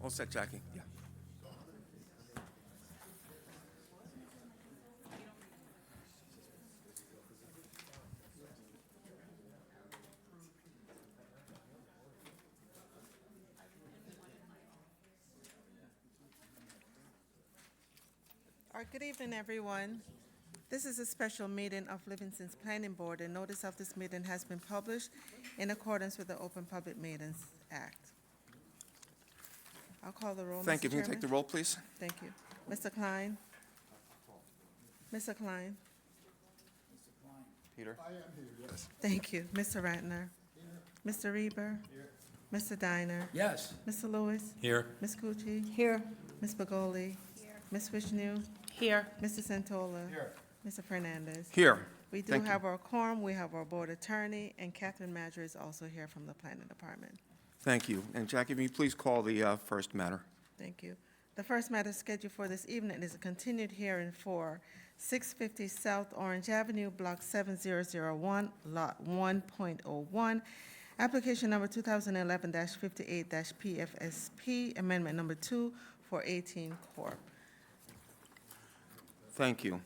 All set, Jackie? Yeah. All right, good evening, everyone. This is a special meeting of Livingston's Planning Board, and notice of this meeting has been published in accordance with the Open Public Meetings Act. I'll call the roll, Thank you. Mr. Can you Chairman. take the roll, please? Thank you. Mr. Klein? Mr. Klein? Peter? Thank you. Mr. Ratner? Mr. Reber? Mr. Diner? Yes. Mr. Lewis? Here. Ms. Cucci? Here. Ms. Bagoli? Ms. Vishnu? Here. Mr. Santola? Mr. Fernandez? Here. We do Thank you. have our quorum, we have our board attorney, and Catherine Madger is also here from the planning department. Thank you. And Jackie, will you please call the first matter? Thank you. The first matter scheduled for this evening is a continued hearing for 650 South Orange Avenue, Block 7001, Lot 1.01, application number 2011-58-PFSP, amendment number 2 for 18 Corp. Thank you.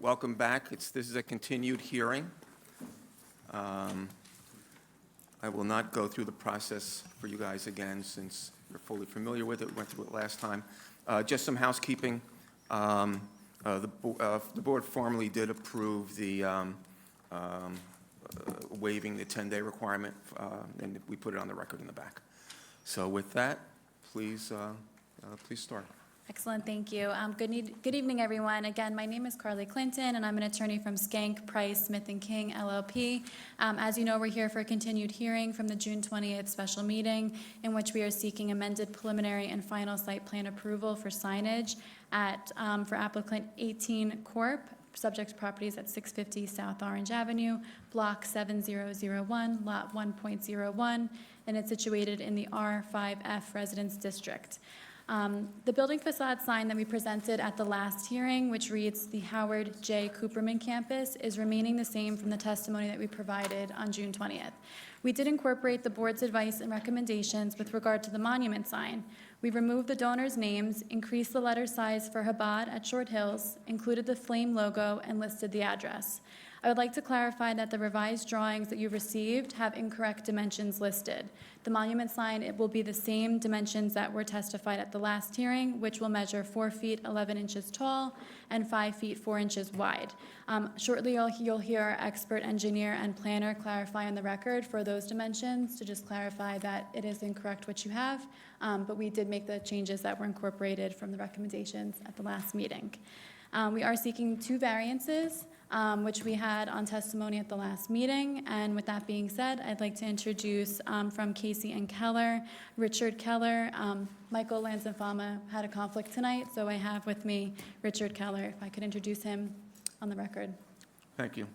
Welcome back. This is a continued hearing. I will not go through the process for you guys again since you're fully familiar with it. We went through it last time. Just some housekeeping. The board formally did approve the waiving the 10-day requirement, and we put it on the record in the back. So with that, please start. Excellent, thank you. Good evening, everyone. Again, my name is Carly Clinton, and I'm an attorney from Skank, Price, Smith & King, LLP. As you know, we're here for a continued hearing from the June 20th special meeting in which we are seeking amended preliminary and final site plan approval for signage for applicant 18 Corp., subject properties at 650 South Orange Avenue, Block 7001, Lot 1.01, and it's situated in the R5F Residence District. The building facade sign that we presented at the last hearing, which reads the Howard J. Cooperman campus, is remaining the same from the testimony that we provided on June 20th. We did incorporate the board's advice and recommendations with regard to the monument sign. We removed the donors' names, increased the letter size for Chabad at Short Hills, included the flame logo, and listed the address. I would like to clarify that the revised drawings that you received have incorrect dimensions listed. The monument sign, it will be the same dimensions that were testified at the last hearing, which will measure 4 feet 11 inches tall and 5 feet 4 inches wide. Shortly, you'll hear our expert engineer and planner clarify on the record for those dimensions to just clarify that it is incorrect what you have, but we did make the changes that were incorporated from the recommendations at the last meeting. We are seeking 2 variances, which we had on testimony at the last meeting. And with that being said, I'd like to introduce from Casey and Keller, Richard Keller. Michael Lanzafama had a conflict tonight, so I have with me Richard Keller, if I could introduce him on the record. Thank you.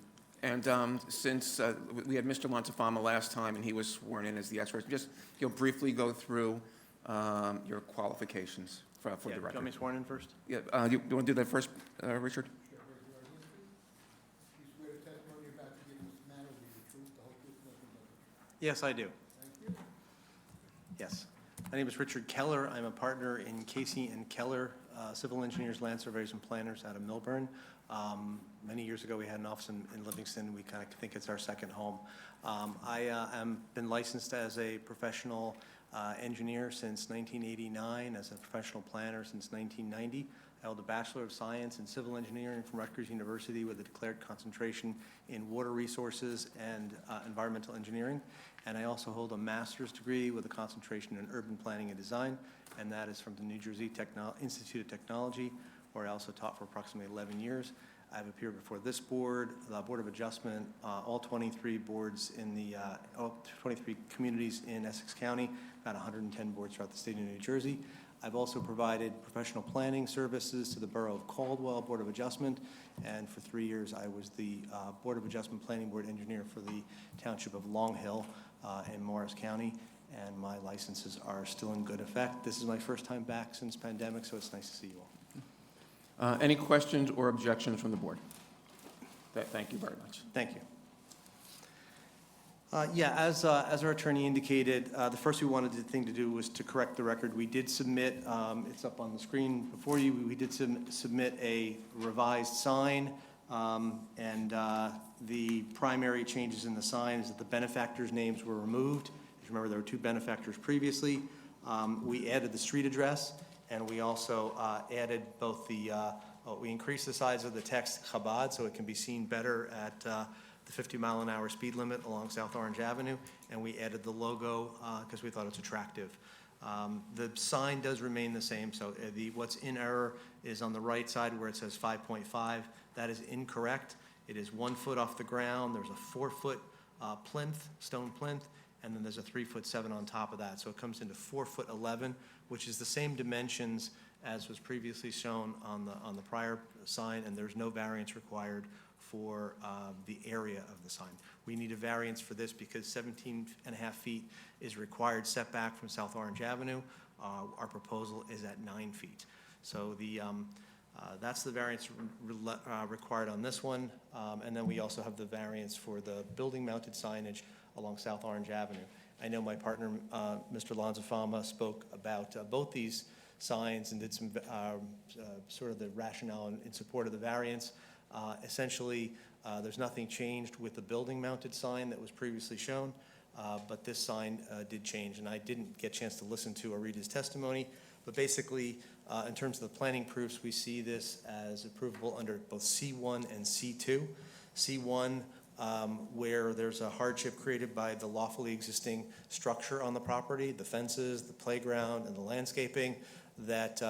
And since we had Mr. Lanzafama last time and he was sworn in as the expert, just you'll briefly go through your qualifications for the Do you record. want me sworn in first? Yeah, you want to do that first, Richard? Yes, I do. Yes. My name is Richard Keller. I'm a partner in Casey and Keller, civil engineers, land surveyors, and planners out of Millburn. Many years ago, we had an office in Livingston. We kind of think it's our second home. I am been licensed as a professional engineer since 1989, as a professional planner since 1990. I held a Bachelor of Science in Civil Engineering from Rutgers University with a declared concentration in water resources and environmental engineering. And I also hold a master's degree with a concentration in urban planning and design, and that is from the New Jersey Institute of Technology, where I also taught for approximately 11 years. I've appeared before this board, the Board of Adjustment, all 23 boards in the, all 23 communities in Essex County, about 110 boards throughout the state of New Jersey. I've also provided professional planning services to the Borough of Caldwell Board of Adjustment, and for 3 years I was the Board of Adjustment Planning Board engineer for the Township of Long Hill in Morris County, and my licenses are still in good effect. This is my first time back since pandemic, so it's nice to see you all. Any questions or objections from the board? Thank you very much. Thank you. Yeah, as our attorney indicated, the first thing to do was to correct the record. We did submit, it's up on the screen before you, we did submit a revised sign, and the primary changes in the sign is that the benefactors' names were removed. If you remember, there were 2 benefactors previously. We added the street address, and we also added both we increased the size of the text Chabad so it can be seen better at the 50-mile-an-hour speed limit along South Orange Avenue, and we added the logo because we thought it's attractive. The sign does remain the same, so what's in error is on the right side where it says 5.5. That is incorrect. It is 1 foot off the ground. There's a 4-foot plinth, stone plinth, and then there's a 3'7" on top of that. So it comes into 4'11", which is the same dimensions as was previously shown on the prior sign, and there's no variance required for the area of the sign. We need a variance for this because 17.5 feet is required setback from South Orange Avenue. Our proposal is at 9 feet. So that's the variance required on this one. And then we also have the variance for the building-mounted signage along South Orange Avenue. I know my partner, Mr. Lanzafama, spoke about both these signs and did some sort of the rationale in support of the variance. Essentially, there's nothing changed with the building-mounted sign that was previously shown, but this sign did change, and I didn't get a chance to listen to or read his testimony. But basically, in terms of the planning proofs, we see this as approvable under both C1 and C2. C1, where there's a hardship created by the lawfully existing structure on the property, the fences, the playground, and the landscaping, that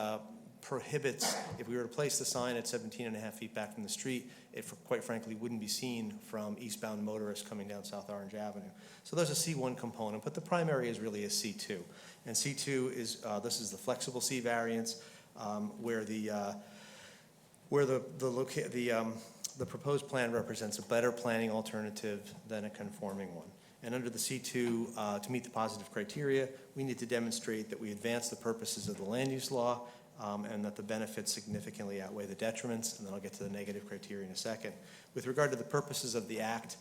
prohibits, if we were to place the sign at 17.5 feet back from the street, it quite frankly wouldn't be seen from eastbound motorists coming down South Orange Avenue. So there's a C1 component, but the primary is really a C2. And C2 is, this is the flexible C variance, where the proposed plan represents a better planning alternative than a conforming one. And under the C2, to meet the positive criteria, we need to demonstrate that we advance the purposes of the land use law, and that the benefits significantly outweigh the detriments, and then I'll get to the negative criteria in a second. With regard to the purposes of the act,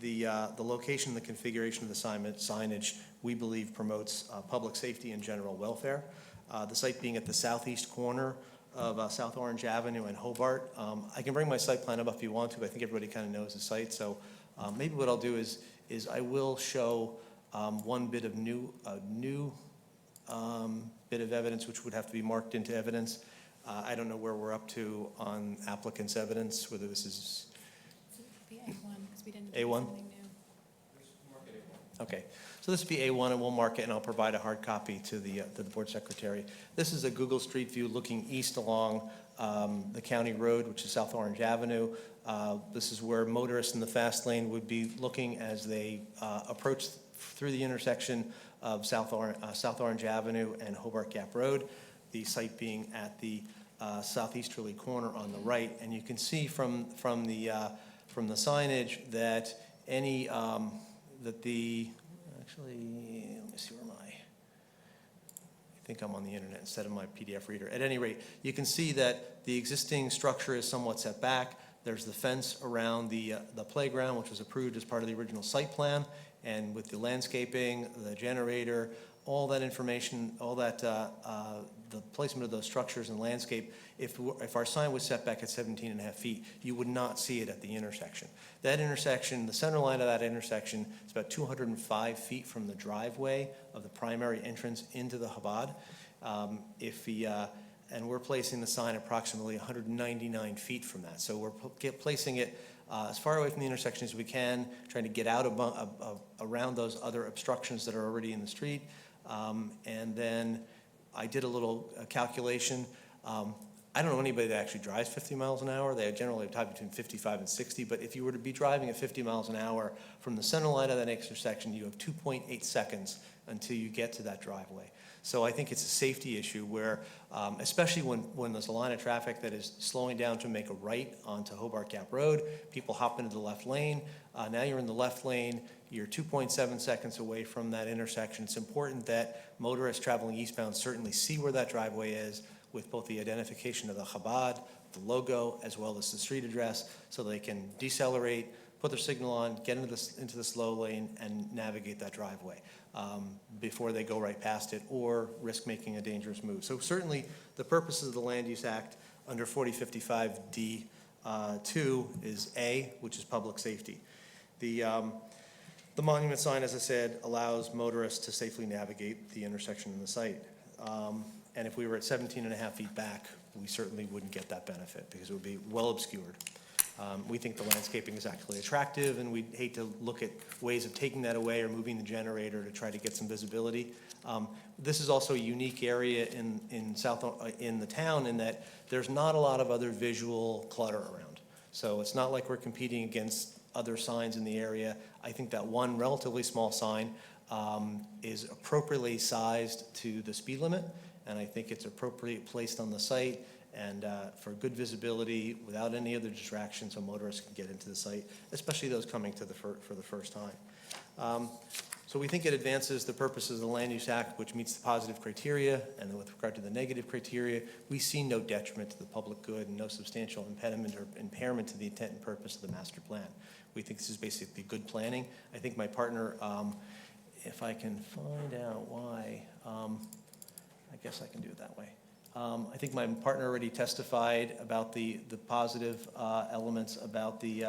the location and the configuration of the signage, we believe, promotes public safety and general welfare. The site being at the southeast corner of South Orange Avenue and Hobart. I can bring my site plan up if you want to, but I think everybody kind of knows the site, so maybe what I'll do is I will show one bit of new bit of evidence which would have to be marked into evidence. I don't know where we're up to on applicant's evidence, whether this is Be A1, because we didn't do A1? Something new. Okay, so this would be A1, and we'll mark it, and I'll provide a hard copy to the board secretary. This is a Google Street View looking east along the county road, which is South Orange Avenue. This is where motorists in the fast lane would be looking as they approach through the intersection of South Orange Avenue and Hobart Gap Road, the site being at the southeasterly corner on the right. And you can see from the signage that any actually, let me see where I think I'm on the internet instead of my PDF reader. At any rate, you can see that the existing structure is somewhat set back. There's the fence around the playground, which was approved as part of the original site plan, and with the landscaping, the generator, all that information, all that, the placement of those structures and landscape, if our sign was set back at 17.5 feet, you would not see it at the intersection. That intersection, the center line of that intersection is about 205 feet from the driveway of the primary entrance into the Chabad. And we're placing the sign approximately 199 feet from that. So we're placing it as far away from the intersection as we can, trying to get out around those other obstructions that are already in the street. And then I did a little calculation. I don't know anybody that actually drives 50 miles an hour. They generally type between 55 and 60, but if you were to be driving at 50 miles an hour from the center line of that intersection, you have 2.8 seconds until you get to that driveway. So I think it's a safety issue where, especially when there's a line of traffic that is slowing down to make a right onto Hobart Gap Road, people hop into the left lane. Now you're in the left lane, you're 2.7 seconds away from that intersection. It's important that motorists traveling eastbound certainly see where that driveway is, with both the identification of the Chabad, the logo, as well as the street address, so they can decelerate, put their signal on, get into the slow lane, and navigate that driveway before they go right past it or risk making a dangerous move. So certainly, the purposes of the Land Use Act under 4055D 2 is A, which is public safety. The monument sign, as I said, allows motorists to safely navigate the intersection in the site. And if we were at 17.5 feet back, we certainly wouldn't get that benefit because it would be well obscured. We think the landscaping is actually attractive, and we'd hate to look at ways of taking that away or moving the generator to try to get some visibility. This is also a unique area in the town in that there's not a lot of other visual clutter around. So it's not like we're competing against other signs in the area. I think that one relatively small sign is appropriately sized to the speed limit, and I think it's appropriately placed on the site and for good visibility without any other distractions so motorists can get into the site, especially those coming to for the first time. So we think it advances the purposes of the Land Use Act, which meets the positive criteria, and then with regard to the negative criteria, we see no detriment to the public good and no substantial impediment or impairment to the intent and purpose of the master plan. We think this is basically good planning. I think my partner, if I can find out why, I guess I can do it that way. I think my partner already testified about the positive elements about the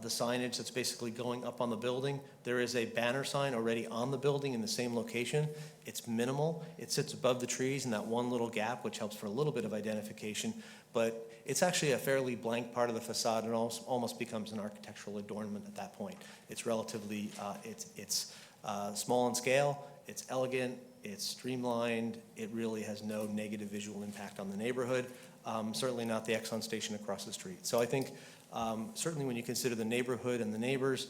signage that's basically going up on the building. There is a banner sign already on the building in the same location. It's minimal. It sits above the trees in that one little gap, which helps for a little bit of identification. But it's actually a fairly blank part of the facade and almost becomes an architectural adornment at that point. It's relatively, it's small in scale, it's elegant, it's streamlined, it really has no negative visual impact on the neighborhood, certainly not the Exxon station across the street. So I think certainly when you consider the neighborhood and the neighbors,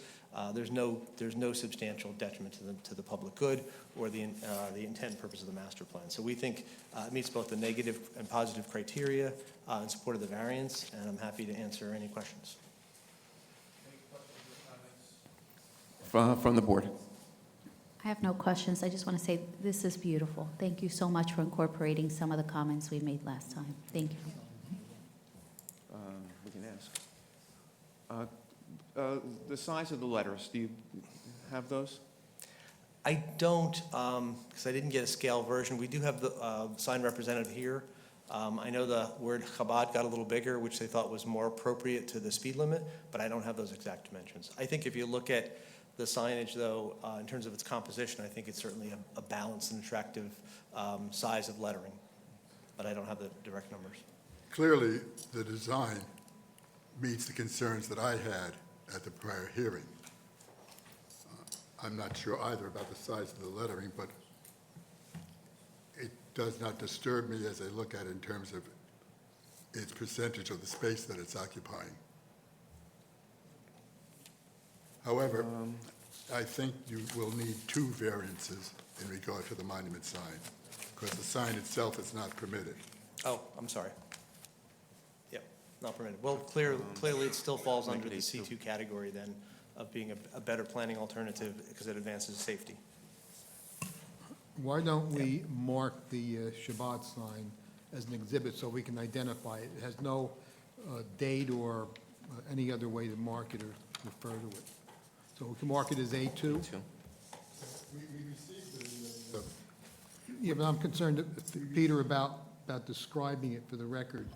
there's no substantial detriment to the public good or the intent and purpose of the master plan. So we think it meets both the negative and positive criteria in support of the variance, and I'm happy to answer any questions. From the board. I have no questions. I just want to say this is beautiful. Thank you so much for incorporating some of the comments we made last time. Thank you. We can ask. The size of the letters, do you have those? I don't, because I didn't get a scale version. We do have the sign representative here. I know the word Chabad got a little bigger, which they thought was more appropriate to the speed limit, but I don't have those exact dimensions. I think if you look at the signage, though, in terms of its composition, I think it's certainly a balanced and attractive size of lettering, but I don't have the direct numbers. Clearly, the design meets the concerns that I had at the prior hearing. I'm not sure either about the size of the lettering, but it does not disturb me as I look at it in terms of its percentage of the space that it's occupying. However, I think you will need two variances in regard to the monument sign, because the sign itself is not permitted. Oh, I'm sorry. Yep, not permitted. Well, clearly it still falls under the C2 category then of being a better planning alternative because it advances safety. Why don't we mark the Shabbat sign as an exhibit so we can identify it? It has no date or any other way to mark it or refer to it. So we can mark it as A2? Two. Yeah, but I'm concerned, Peter, about describing it for the record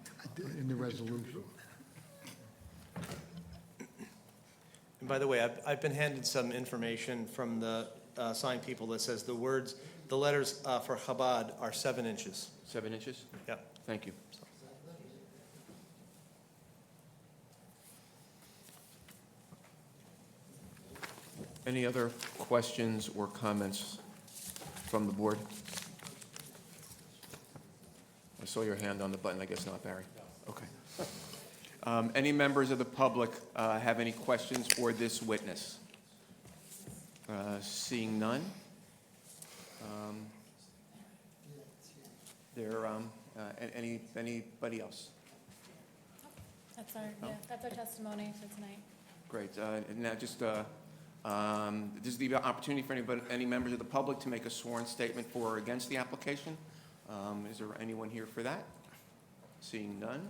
in the resolution. And by the way, I've been handed some information from the sign people that says the letters for Chabad are 7 inches. 7 inches? Yep. Thank you. Any other questions or comments from the board? I saw your hand on the button, I guess not, Barry. Okay. Any members of the public have any questions for this witness? Seeing none. Anybody else? That's our testimony for tonight. Great. Now, just this is the opportunity for any members of the public to make a sworn statement for or against the application. Is there anyone here for that? Seeing none.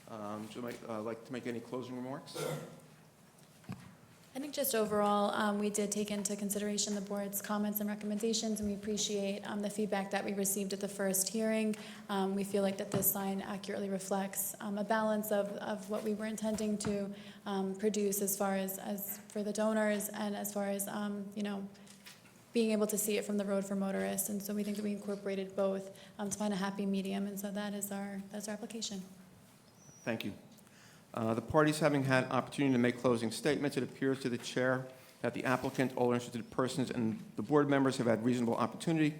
Would you like to make any closing remarks? I think just overall, we did take into consideration the board's comments and recommendations, and we appreciate the feedback that we received at the first hearing. We feel like that this sign accurately reflects a balance of what we were intending to produce as far as for the donors and as far as, you know, being able to see it from the road for motorists. And so we think that we incorporated both to find a happy medium, and so that's our application. Thank you. The parties having had opportunity to make closing statements, it appears to the chair that the applicant, all interested persons, and the board members have had reasonable opportunity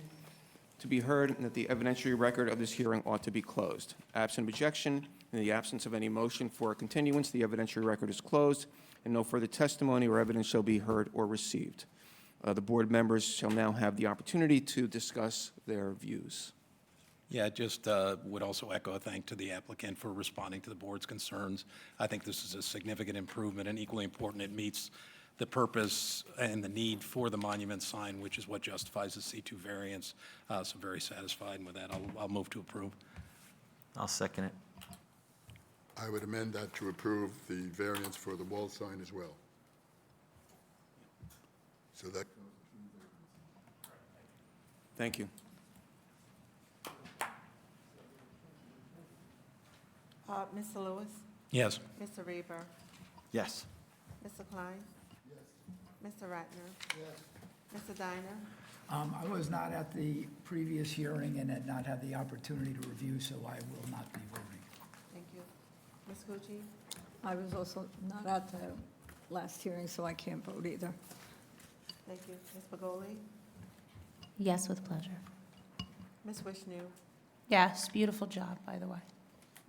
to be heard, and that the evidentiary record of this hearing ought to be closed. Absent objection, in the absence of any motion for a continuance, the evidentiary record is closed, and no further testimony or evidence shall be heard or received. The board members shall now have the opportunity to discuss their views. Yeah, just would also echo a thank to the applicant for responding to the board's concerns. I think this is a significant improvement, and equally important, it meets the purpose and the need for the monument sign, which is what justifies the C2 variance. So very satisfied, and with that, I'll move to approve. I'll second it. I would amend that to approve the variance for the wall sign as well. So that, Thank you. Mr. Lewis, Yes. Mr. Reber, Yes. Mr. Klein? Mr. Ratner? Mr. Diner? I was not at the previous hearing and had not had the opportunity to review, so I will not be voting. Thank you. Ms. Gucci? I was also not at the last hearing, so I can't vote either. Thank you. Ms. Pagoli? Yes, with pleasure. Ms. Wishnu? Yes, beautiful job, by the way.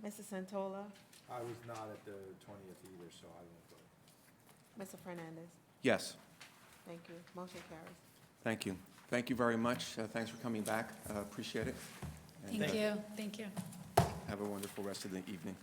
Mrs. Santola? I was not at the 20th either, so I won't vote. Mr. Fernandez? Yes, Thank you. Motion carries. thank you. Thank you very much. Thanks for coming back. Appreciate it. And, Thank you. Thank you. have a wonderful rest of the evening.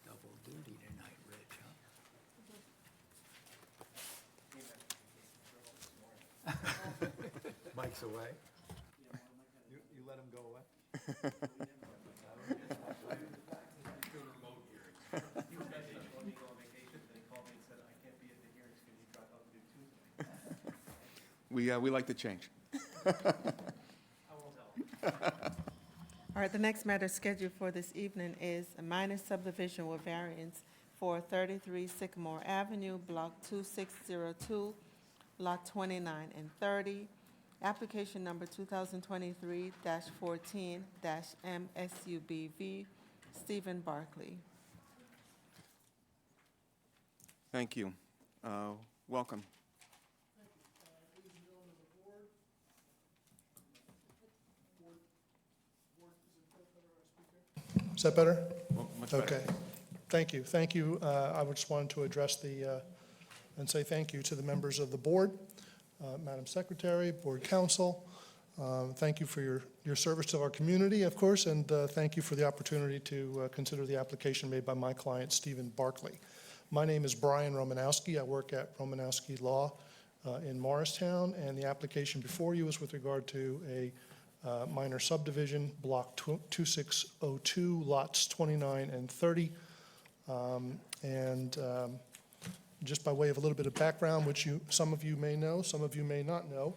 Double duty tonight, Rich, huh? Mike's away? You let him go away? We like to change. All right, the next matter scheduled for this evening is a minor subdivision with variance for 33 Sycamore Avenue, Block 2602, Lot 29 and 30. Application number 2023-14-MSUBV, Stephen Barkley. Thank you. Welcome. Is that better? Well, much better. Okay. Thank you. Thank you. I just wanted to address and say thank you to the members of the board, Madam Secretary, Board Counsel. Thank you for your service to our community, of course, and thank you for the opportunity to consider the application made by my client, Stephen Barkley. My name is Brian Romanowski. I work at Romanowski Law in Morristown, and the application before you is with regard to a minor subdivision, Block 2602, lots 29 and 30. Just by way of a little bit of background, which some of you may know, some of you may not know,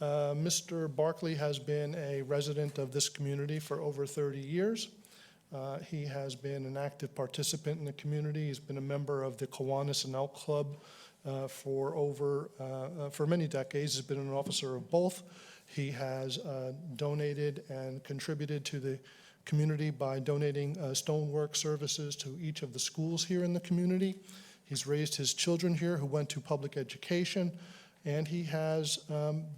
Mr. Barkley has been a resident of this community for over 30 years. He has been an active participant in the community. He's been a member of the Kiwanis and Elk Club for many decades. He's been an officer of both. He has donated and contributed to the community by donating stonework services to each of the schools here in the community. He's raised his children here who went to public education, and he has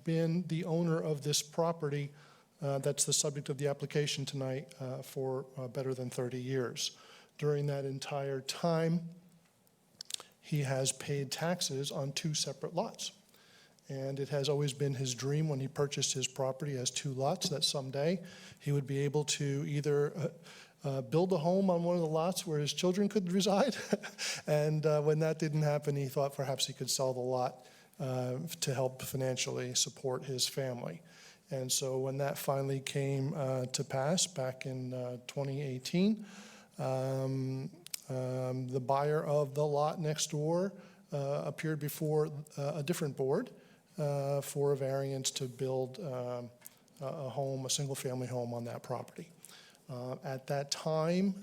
been the owner of this property that's the subject of the application tonight for better than 30 years. During that entire time, he has paid taxes on 2 separate lots. And it has always been his dream when he purchased his property as 2 lots, that someday he would be able to either build a home on one of the lots where his children could reside. And when that didn't happen, he thought perhaps he could sell the lot to help financially support his family. And so when that finally came to pass back in 2018, the buyer of the lot next door appeared before a different board for a variance to build a home, a single-family home on that property. At that time,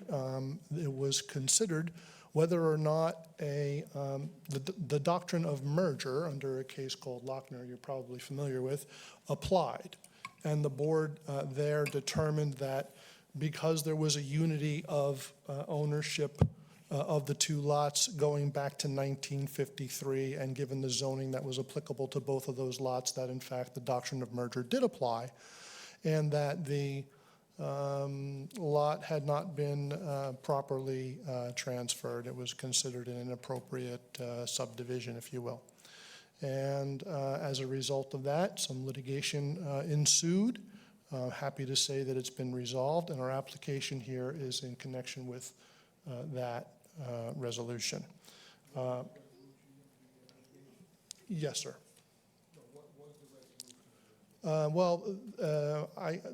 it was considered whether or not the doctrine of merger, under a case called Lochner you're probably familiar with, applied. And the board there determined that because there was a unity of ownership of the 2 lots going back to 1953, and given the zoning that was applicable to both of those lots, that in fact the doctrine of merger did apply, and that the lot had not been properly transferred. It was considered an inappropriate subdivision, if you will. And as a result of that, some litigation ensued. Happy to say that it's been resolved, and our application here is in connection with that resolution. Yes, sir. The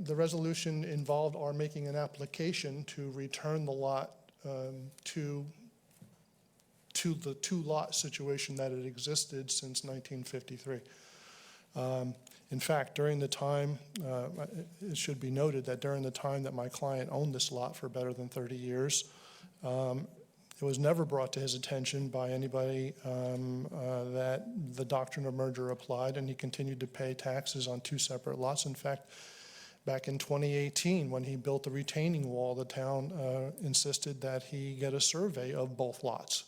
resolution involved our making an application to return the lot to the 2-lot situation that had existed since 1953. In fact, during the time, it should be noted that during the time that my client owned this lot for better than 30 years, it was never brought to his attention by anybody that the doctrine of merger applied, and he continued to pay taxes on 2 separate lots. In fact, back in 2018, when he built the retaining wall, the town insisted that he get a survey of both lots.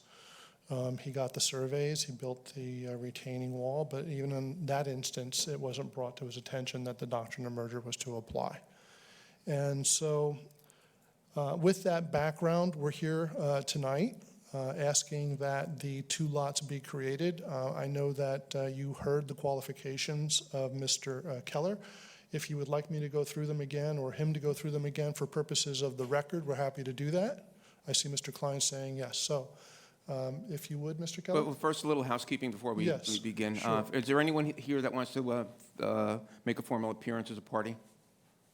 He got the surveys, he built the retaining wall, but even in that instance, it wasn't brought to his attention that the doctrine of merger was to apply. And so with that background, we're here tonight asking that the 2 lots be created. I know that you heard the qualifications of Mr. Keller. If you would like me to go through them again, or him to go through them again for purposes of the record, we're happy to do that. I see Mr. Klein saying yes. So if you would, Mr. Keller? But first, a little housekeeping before we Yes, begin. sure. Is there anyone here that wants to make a formal appearance as a party?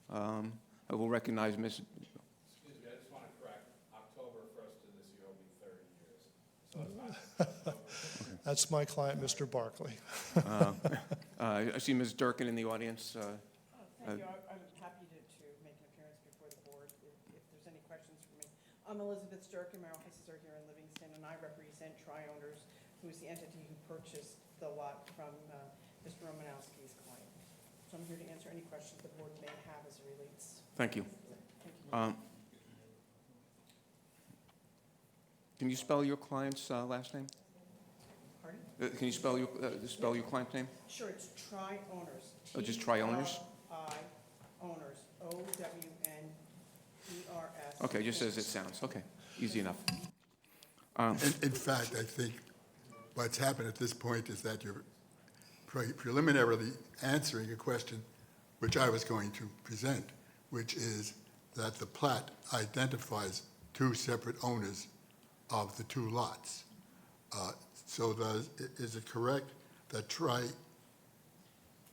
I will recognize Ms. Excuse me, I just want to correct, October 1st of this year will be 30 years. So it's not That's my client, Mr. Barkley. I see Ms. Durkin in the audience. Thank you. I'm happy to make an appearance before the board if there's any questions for me. I'm Elizabeth Durkin. My offices are here in Livingston, and I represent Tri-Owners, who's the entity who purchased the lot from Mr. Romanowski's client. So I'm here to answer any questions the board may have as it relates. Thank you. Thank you. Can you spell your client's last name? Pardon? Can you spell your client's name? Sure, it's Tri-Owners. Oh, just Tri-Owners? Owners, O-W-N-E-R-S. Okay, just as it sounds. Okay, easy enough. In fact, I think what's happened at this point is that you're preliminarily answering a question which I was going to present, which is that the plat identifies 2 separate owners of the 2 lots. So is it correct that Tri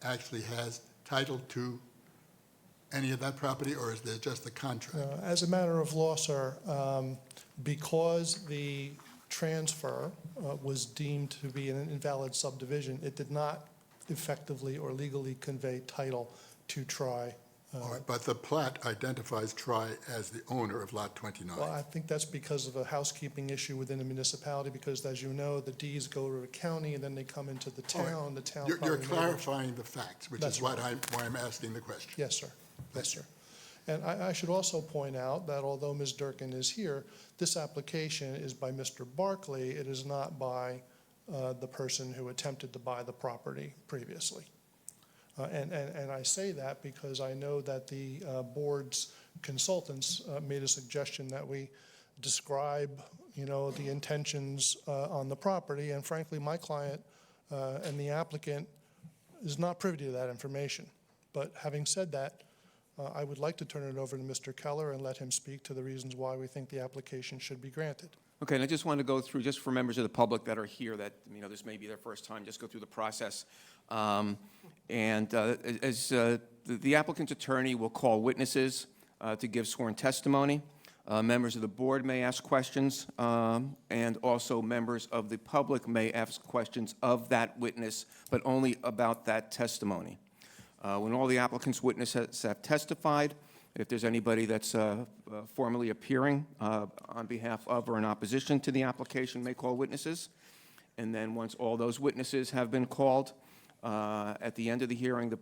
actually has title to any of that property, or is there just the contract? As a matter of law, sir, because the transfer was deemed to be an invalid subdivision, it did not effectively or legally convey title to Tri. All right, but the plat identifies Tri as the owner of Lot 29. Well, I think that's because of a housekeeping issue within the municipality, because as you know, the deeds go to the county and then they come into the All right. town. The town You're probably made it. clarifying the facts, which That's is why I'm asking the question. Yes, sir. Yes, sir. And I should also point out that although Ms. Durkin is here, this application is by Mr. Barkley. It is not by the person who attempted to buy the property previously. And I say that because I know that the board's consultants made a suggestion that we describe, the intentions on the property. And frankly, my client and the applicant is not privy to that information. But having said that, I would like to turn it over to Mr. Keller and let him speak to the reasons why we think the application should be granted. Okay, and I just want to go through, just for members of the public that are here, that, this may be their first time, just go through the process. The applicant's attorney will call witnesses to give sworn testimony. Members of the board may ask questions, and also members of the public may ask questions of that witness, but only about that testimony. When all the applicant's witnesses have testified, if there's anybody that's formally appearing on behalf of or in opposition to the application, may call witnesses. And then once all those witnesses have been called, at the end of the hearing,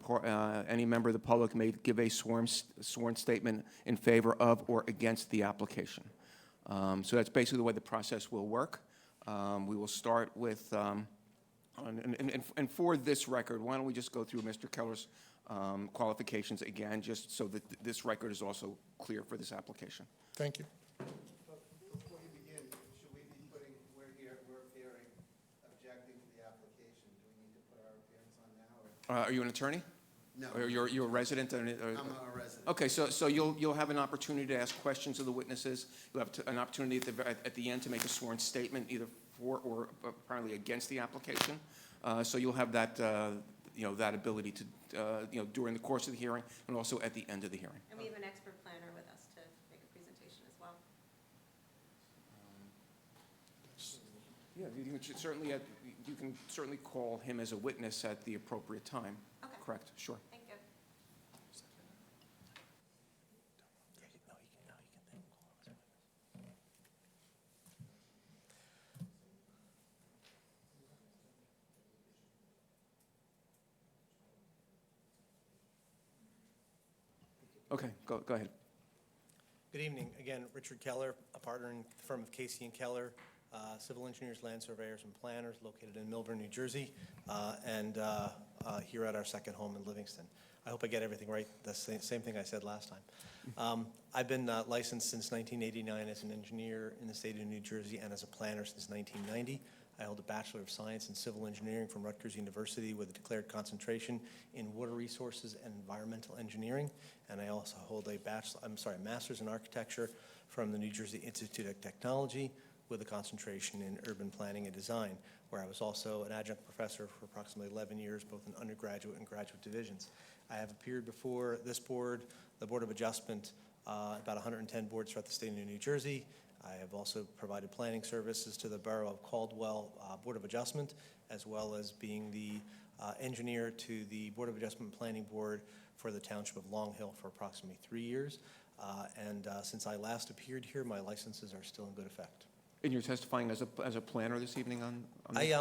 any member of the public may give a sworn statement in favor of or against the application. So that's basically the way the process will work. We will start with, and for this record, why don't we just go through Mr. Keller's qualifications again, just so that this record is also clear for this application. Thank you. Before you begin, should we be putting, we're appearing, objecting to the application? Do we need to put our appearance on now? Or? Are you an attorney? No. Or you're a resident? I'm a resident. Okay, so you'll have an opportunity to ask questions of the witnesses. You'll have an opportunity at the end to make a sworn statement, either for or apparently against the application. So you'll have that, that ability to, during the course of the hearing and also at the end of the hearing. And we have an expert planner with us to make a presentation as well. Yeah, you can certainly call him as a witness at the appropriate time. Okay. Correct, sure. Thank you. Okay, go ahead. Good evening. Again, Richard Keller, a partner in the firm of Casey and Keller, civil engineers, land surveyors, and planners located in Millburn, New Jersey, and here at our second home in Livingston. I hope I get everything right. That's the same thing I said last time. I've been licensed since 1989 as an engineer in the state of New Jersey and as a planner since 1990. I hold a Bachelor of Science in Civil Engineering from Rutgers University with a declared concentration in water resources and environmental engineering. And I also hold a Master's in Architecture from the New Jersey Institute of Technology with a concentration in urban planning and design, where I was also an adjunct professor for approximately 11 years, both in undergraduate and graduate divisions. I have appeared before this board, the Board of Adjustment, about 110 boards throughout the state of New Jersey. I have also provided planning services to the Borough of Caldwell Board of Adjustment, as well as being the engineer to the Board of Adjustment Planning Board for the Township of Long Hill for approximately 3 years. Since I last appeared here, my licenses are still in good effect. And you're testifying as a planner this evening on this?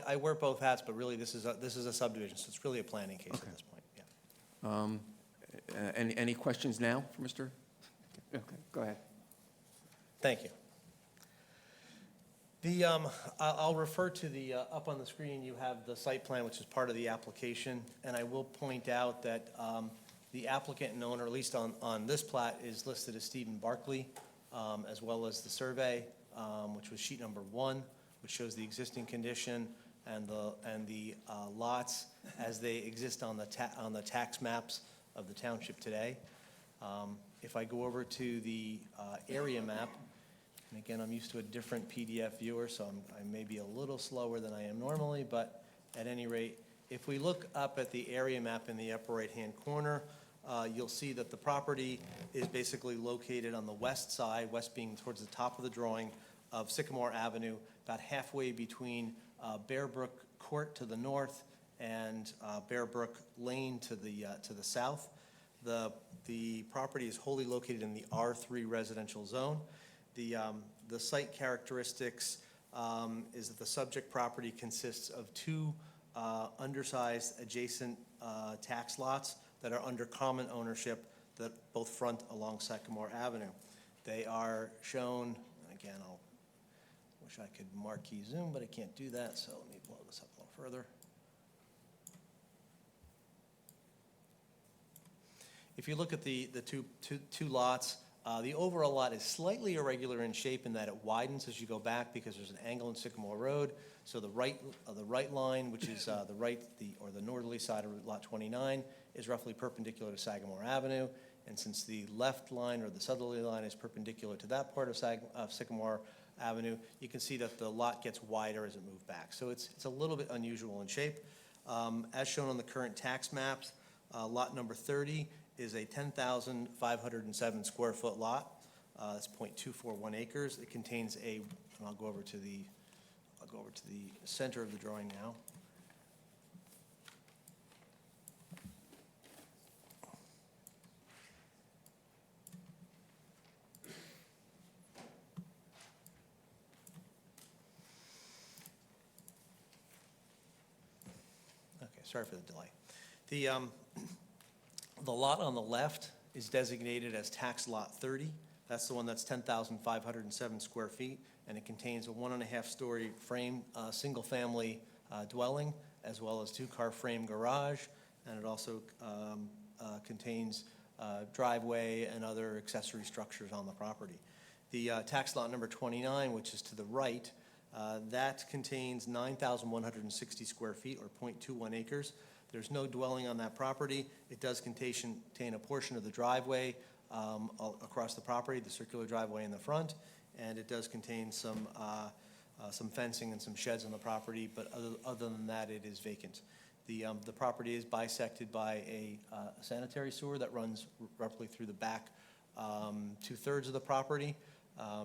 I wear both hats, but really this is a subdivision, so it's really a planning case at this point. Yeah. Any questions now for Mr.? Okay, go ahead. Thank you. I'll refer to the, up on the screen, you have the site plan, which is part of the application, and I will point out that the applicant and owner, at least on this plat, is listed as Stephen Barkley, as well as the survey, which was sheet number 1, which shows the existing condition and the lots as they exist on the tax maps of the township today. If I go over to the area map, and again, I'm used to a different PDF viewer, so I may be a little slower than I am normally, but at any rate, if we look up at the area map in the upper right-hand corner, you'll see that the property is basically located on the west side, west being towards the top of the drawing, of Sycamore Avenue, about halfway between Bear Brook Court to the north and Bear Brook Lane to the south. The property is wholly located in the R3 residential zone. The site characteristics is that the subject property consists of 2 undersized adjacent tax lots that are under common ownership that both front along Sycamore Avenue. They are shown, again, I wish I could marquee zoom, but I can't do that, so let me blow this up a little further. If you look at the two lots, the overall lot is slightly irregular in shape in that it widens as you go back because there's an angle in Sycamore Road. So the right line, which is the northerly side of Lot 29, is roughly perpendicular to Sagamore Avenue. And since the left line or the southerly line is perpendicular to that part of Sycamore Avenue, you can see that the lot gets wider as it moves back. So it's a little bit unusual in shape. As shown on the current tax maps, lot number 30 is a 10,507 square foot lot. That's 0.241 acres. It contains and I'll go over to the center of the drawing now. Okay, sorry for the delay. The lot on the left is designated as tax lot 30. That's the one that's 10,507 square feet, and it contains a 1.5-story frame, single-family dwelling, as well as 2-car frame garage, and it also contains driveway and other accessory structures on the property. The tax lot number 29, which is to the right, that contains 9,160 square feet, or 0.21 acres. There's no dwelling on that property. It does contain a portion of the driveway across the property, the circular driveway in the front, and it does contain some fencing and some sheds on the property, but other than that, it is vacant. The property is bisected by a sanitary sewer that runs roughly through the back 2/3 of the property,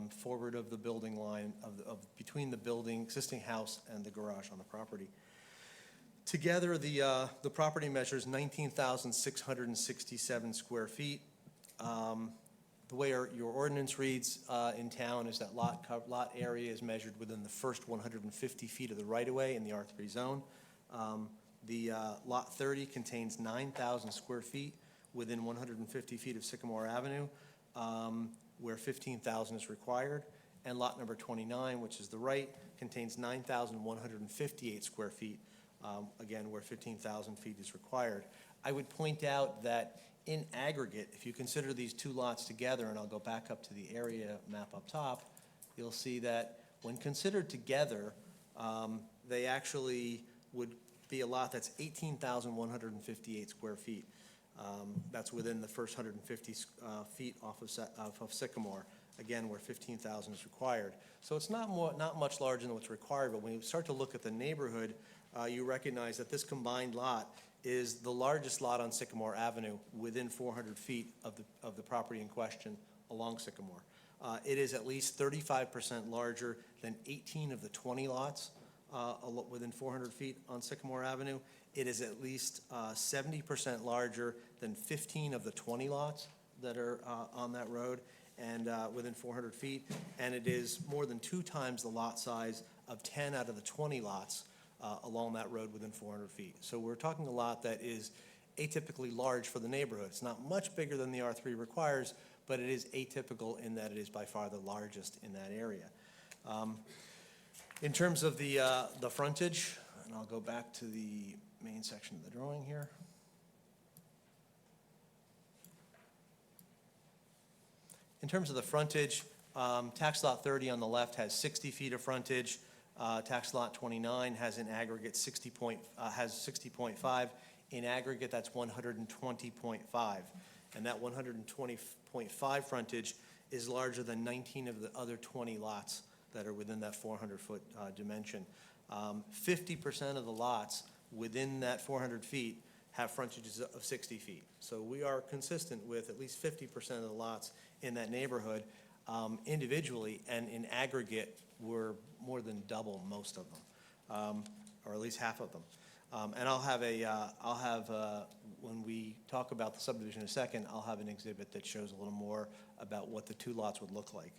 forward of the building line between the existing house and the garage on the property. Together, the property measures 19,667 square feet. The way your ordinance reads in town is that lot area is measured within the first 150 feet of the right-of-way in the R3 zone. The lot 30 contains 9,000 square feet within 150 feet of Sycamore Avenue, where 15,000 is required. And lot number 29, which is the right, contains 9,158 square feet, again, where 15,000 feet is required. I would point out that in aggregate, if you consider these two lots together, and I'll go back up to the area map up top, you'll see that when considered together, they actually would be a lot that's 18,158 square feet. That's within the first 150 feet off of Sycamore, again, where 15,000 is required. So it's not much larger than what's required, but when you start to look at the neighborhood, you recognize that this combined lot is the largest lot on Sycamore Avenue within 400 feet of the property in question along Sycamore. It is at least 35% larger than 18 of the 20 lots within 400 feet on Sycamore Avenue. It is at least 70% larger than 15 of the 20 lots that are on that road and within 400 feet. And it is more than 2 times the lot size of 10 out of the 20 lots along that road within 400 feet. So we're talking a lot that is atypically large for the neighborhood. It's not much bigger than the R3 requires, but it is atypical in that it is by far the largest in that area. In terms of the frontage, and I'll go back to the main section of the drawing here. In terms of the frontage, tax lot 30 on the left has 60 feet of frontage. Tax lot 29 has in aggregate 60.5. In aggregate, that's 120.5. And that 120.5 frontage is larger than 19 of the other 20 lots that are within that 400-foot dimension. 50% of the lots within that 400 feet have frontages of 60 feet. So we are consistent with at least 50% of the lots in that neighborhood. Individually and in aggregate, we're more than double most of them, or at least half of them. And when we talk about the subdivision in a second, I'll have an exhibit that shows a little more about what the two lots would look like.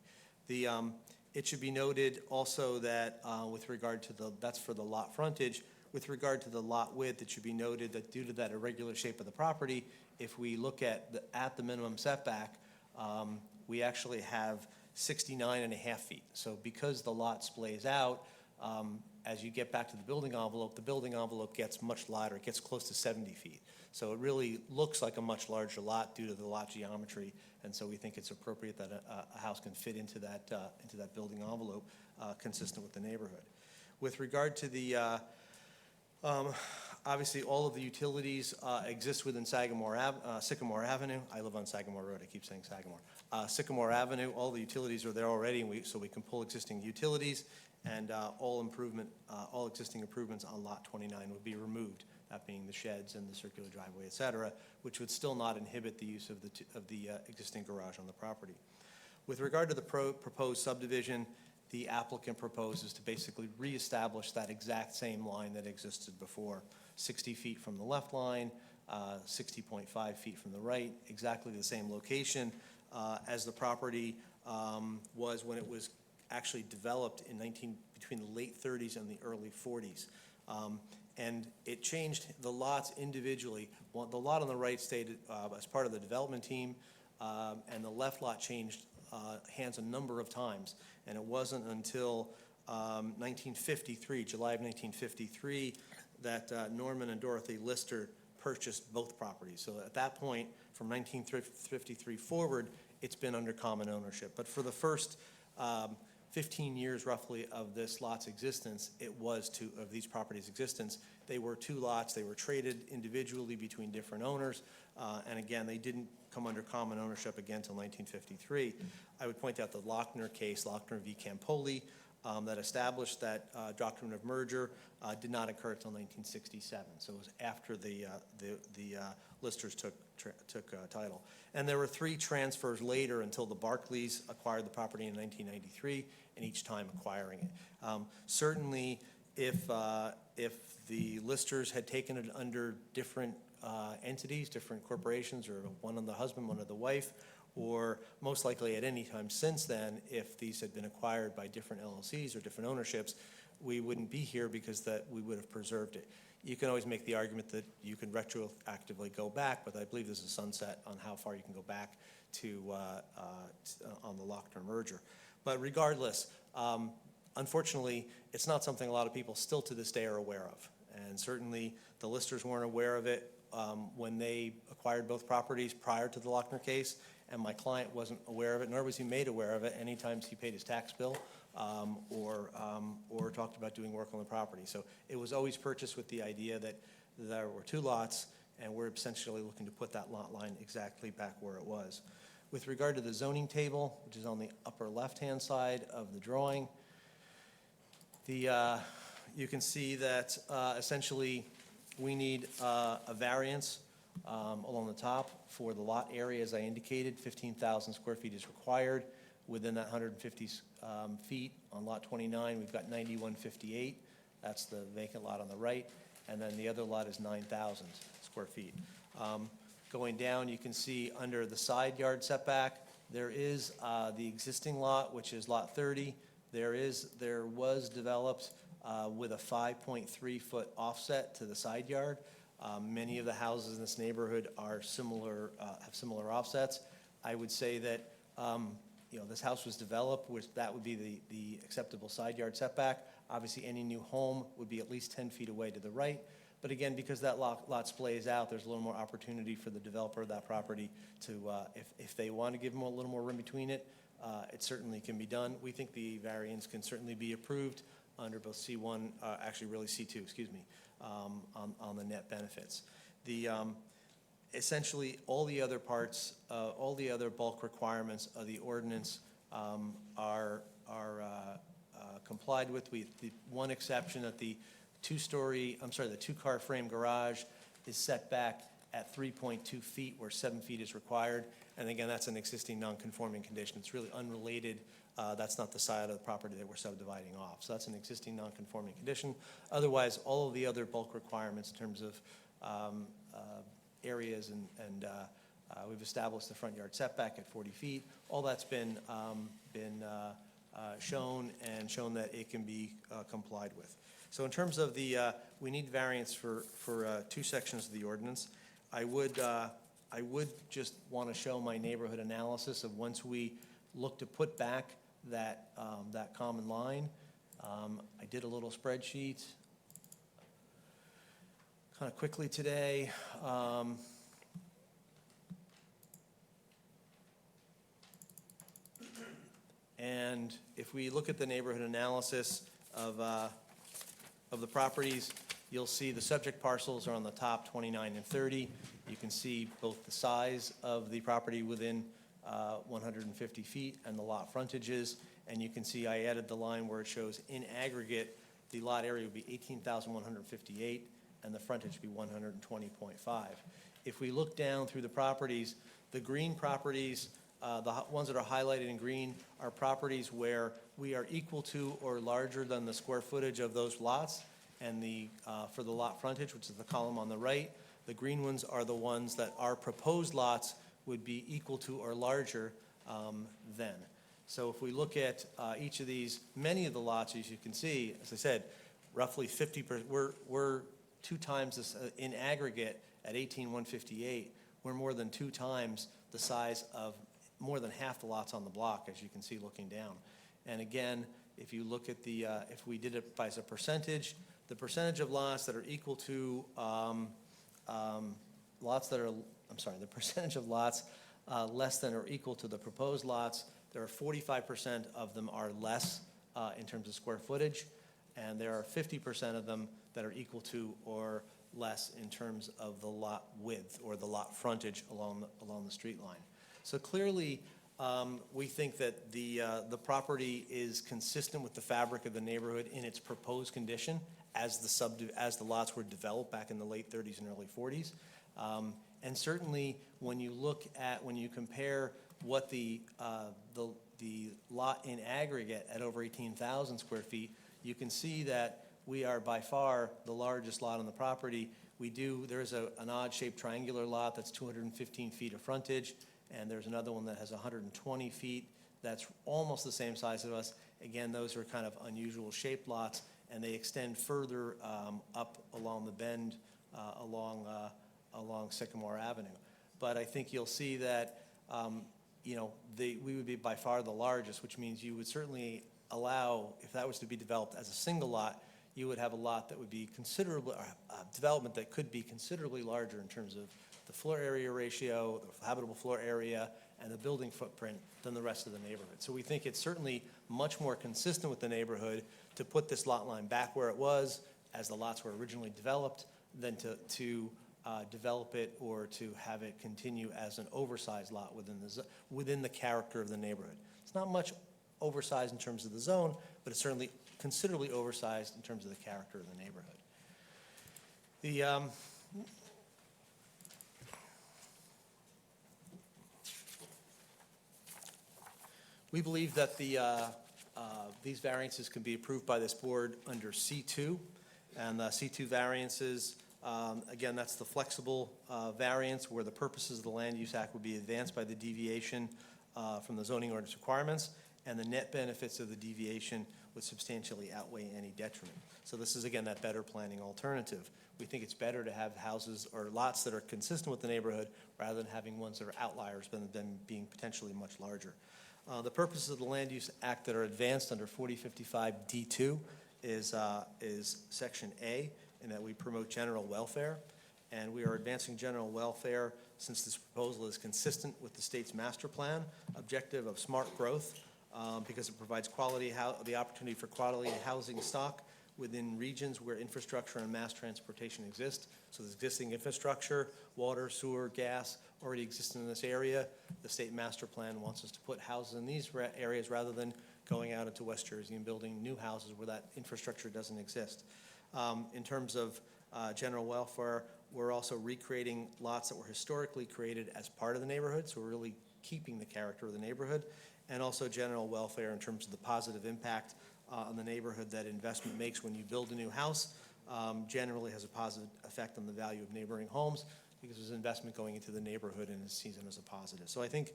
It should be noted also that with regard to that's for the lot frontage. With regard to the lot width, it should be noted that due to that irregular shape of the property, if we look at the minimum setback, we actually have 69.5 feet. So because the lot splays out, as you get back to the building envelope gets much lighter. It gets close to 70 feet. So it really looks like a much larger lot due to the lot geometry, and so we think it's appropriate that a house can fit into that building envelope consistent with the neighborhood. With regard to the, obviously, all of the utilities exist within Sycamore Avenue. I live on Sagamore Road, I keep saying Sagamore. Sycamore Avenue, all the utilities are there already, and so we can pull existing utilities, and all existing improvements on Lot 29 would be removed, that being the sheds and the circular driveway, et cetera, which would still not inhibit the use of the existing garage on the property. With regard to the proposed subdivision, the applicant proposes to basically reestablish that exact same line that existed before, 60 feet from the left line, 60.5 feet from the right, exactly the same location as the property was when it was actually developed between the late 30s and the early 40s. And it changed the lots individually. The lot on the right stayed as part of the development team, and the left lot changed hands a number of times. And it wasn't until 1953, July of 1953, that Norman and Dorothy Lister purchased both properties. So at that point, from 1953 forward, it's been under common ownership. But for the first 15 years roughly of this lot's existence, of these properties' existence, they were two lots. They were traded individually between different owners. And again, they didn't come under common ownership again until 1953. I would point out the Lochner case, Lochner v. Campoli, that established that doctrine of merger did not occur until 1967. So it was after the Listers took title. And there were 3 transfers later until the Barclays acquired the property in 1993, and each time acquiring it. Certainly, if the Listers had taken it under different entities, different corporations, or one of the husband, one of the wife, or most likely at any time since then, if these had been acquired by different LLCs or different ownerships, we wouldn't be here because we would have preserved it. You can always make the argument that you can retroactively go back, but I believe there's a sunset on how far you can go back to on the Lochner merger. But regardless, unfortunately, it's not something a lot of people still to this day are aware of. And certainly, the Listers weren't aware of it when they acquired both properties prior to the Lochner case, and my client wasn't aware of it, nor was he made aware of it anytime he paid his tax bill or talked about doing work on the property. So it was always purchased with the idea that there were 2 lots, and we're essentially looking to put that lot line exactly back where it was. With regard to the zoning table, which is on the upper left-hand side of the drawing, you can see that essentially we need a variance along the top for the lot area, as I indicated. 15,000 square feet is required. Within that 150 feet on lot 29, we've got 9158. That's the vacant lot on the right. And then the other lot is 9,000 square feet. Going down, you can see under the side yard setback, there is the existing lot, which is lot 30. There was developed with a 5.3-foot offset to the side yard. Many of the houses in this neighborhood are similar, have similar offsets. I would say that this house was developed, which that would be the acceptable side yard setback. Obviously, any new home would be at least 10 feet away to the right. But again, because that lot splays out, there's a little more opportunity for the developer of that property to, if they want to give them a little more room between it, it certainly can be done. We think the variance can certainly be approved under both C1, actually really C2, excuse me, on the net benefits. Essentially, all the other parts, all the other bulk requirements of the ordinance are complied with. The one exception that the the 2-car frame garage is set back at 3.2 feet where 7 feet is required. And again, that's an existing non-conforming condition. It's really unrelated. That's not the side of the property that we're subdividing off. So that's an existing non-conforming condition. Otherwise, all of the other bulk requirements in terms of areas and we've established the front yard setback at 40 feet. All that's been shown that it can be complied with. So in terms of we need variance for 2 sections of the ordinance. I would just want to show my neighborhood analysis of once we look to put back that common line. I did a little spreadsheet kind of quickly today. And if we look at the neighborhood analysis of of the properties, you'll see the subject parcels are on the top, 29 and 30. You can see both the size of the property within 150 feet and the lot frontages. And you can see I added the line where it shows in aggregate, the lot area would be 18,158 and the frontage would be 120.5. If we look down through the properties, the green properties, ones that are highlighted in green are properties where we are equal to or larger than the square footage of those lots. And for the lot frontage, which is the column on the right, the green ones are the ones that our proposed lots would be equal to or larger than. So if we look at each of these, many of the lots, as you can see, as I said, roughly 50%, we're 2 times this in aggregate at 18,158. We're more than 2 times the size of more than half the lots on the block, as you can see looking down. And again, if you look at the, if we did it by as a percentage, the percentage of lots that are equal to lots that are, I'm sorry, the percentage of lots less than or equal to the proposed lots, there are 45% of them are less in terms of square footage, and there are 50% of them that are equal to or less in terms of the lot width or the lot frontage along the street line. So clearly, we think that the property is consistent with the fabric of the neighborhood in its proposed condition as the lots were developed back in the late 30s and early 40s. And certainly, when you compare what the lot in aggregate at over 18,000 square feet, you can see that we are by far the largest lot on the property. There is an odd-shaped triangular lot that's 215 feet of frontage, and there's another one that has 120 feet that's almost the same size as us. Again, those are kind of unusual shaped lots, and they extend further up along the bend along Sycamore Avenue. But I think you'll see that we would be by far the largest, which means you would certainly allow, if that was to be developed as a single lot, you would have a lot that would be considerably, development that could be considerably larger in terms of the floor area ratio, the habitable floor area, and the building footprint than the rest of the neighborhood. So we think it's certainly much more consistent with the neighborhood to put this lot line back where it was as the lots were originally developed than to develop it or to have it continue as an oversized lot within the character of the neighborhood. It's not much oversized in terms of the zone, but it's certainly considerably oversized in terms of the character of the neighborhood. We believe that these variances can be approved by this board under C2, and C2 variances, again, that's the flexible variance where the purposes of the Land Use Act would be advanced by the deviation from the zoning ordinance requirements, and the net benefits of the deviation would substantially outweigh any detriment. So this is, again, that better planning alternative. We think it's better to have houses or lots that are consistent with the neighborhood rather than having ones that are outliers than them being potentially much larger. The purposes of the Land Use Act that are advanced under 4055 D2 is Section A, in that we promote general welfare. And we are advancing general welfare since this proposal is consistent with the state's master plan objective of smart growth, because it provides the opportunity for quality housing stock within regions where infrastructure and mass transportation exist. So there's existing infrastructure, water, sewer, gas already existing in this area. The state master plan wants us to put houses in these areas rather than going out into West Jersey and building new houses where that infrastructure doesn't exist. In terms of general welfare, we're also recreating lots that were historically created as part of the neighborhood, so we're really keeping the character of the neighborhood, and also general welfare in terms of the positive impact on the neighborhood that investment makes when you build a new house. Generally has a positive effect on the value of neighboring homes because there's investment going into the neighborhood and is seen as a positive. So I think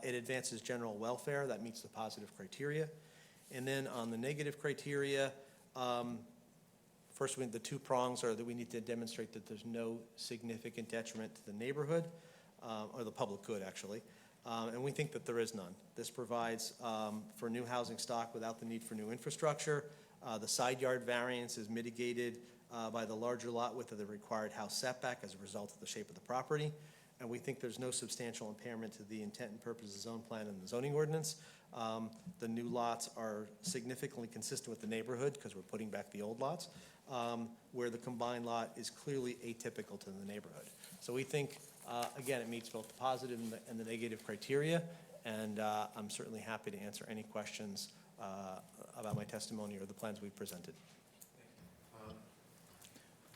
it advances general welfare. That meets the positive criteria. And then on the negative criteria, first, the 2 prongs are that we need to demonstrate that there's no significant detriment to the neighborhood, or the public good, actually. And we think that there is none. This provides for new housing stock without the need for new infrastructure. The side yard variance is mitigated by the larger lot width of the required house setback as a result of the shape of the property. And we think there's no substantial impairment to the intent and purpose of the zone plan and the zoning ordinance. The new lots are significantly consistent with the neighborhood because we're putting back the old lots. where the combined lot is clearly atypical to the neighborhood. So we think, again, it meets both the positive and the negative criteria, and I'm certainly happy to answer any questions about my testimony or the plans we've presented.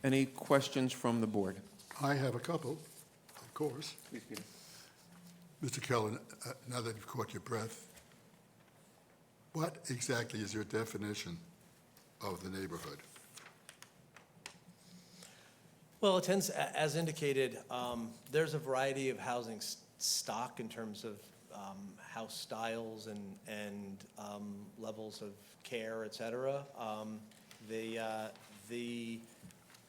Any questions from the board? I have a couple, of course. Please, Peter. Mr. Keller, now that you've caught your breath, what exactly is your definition of the neighborhood? Well, it tends, as indicated, there's a variety of housing stock in terms of house styles and levels of care, et cetera.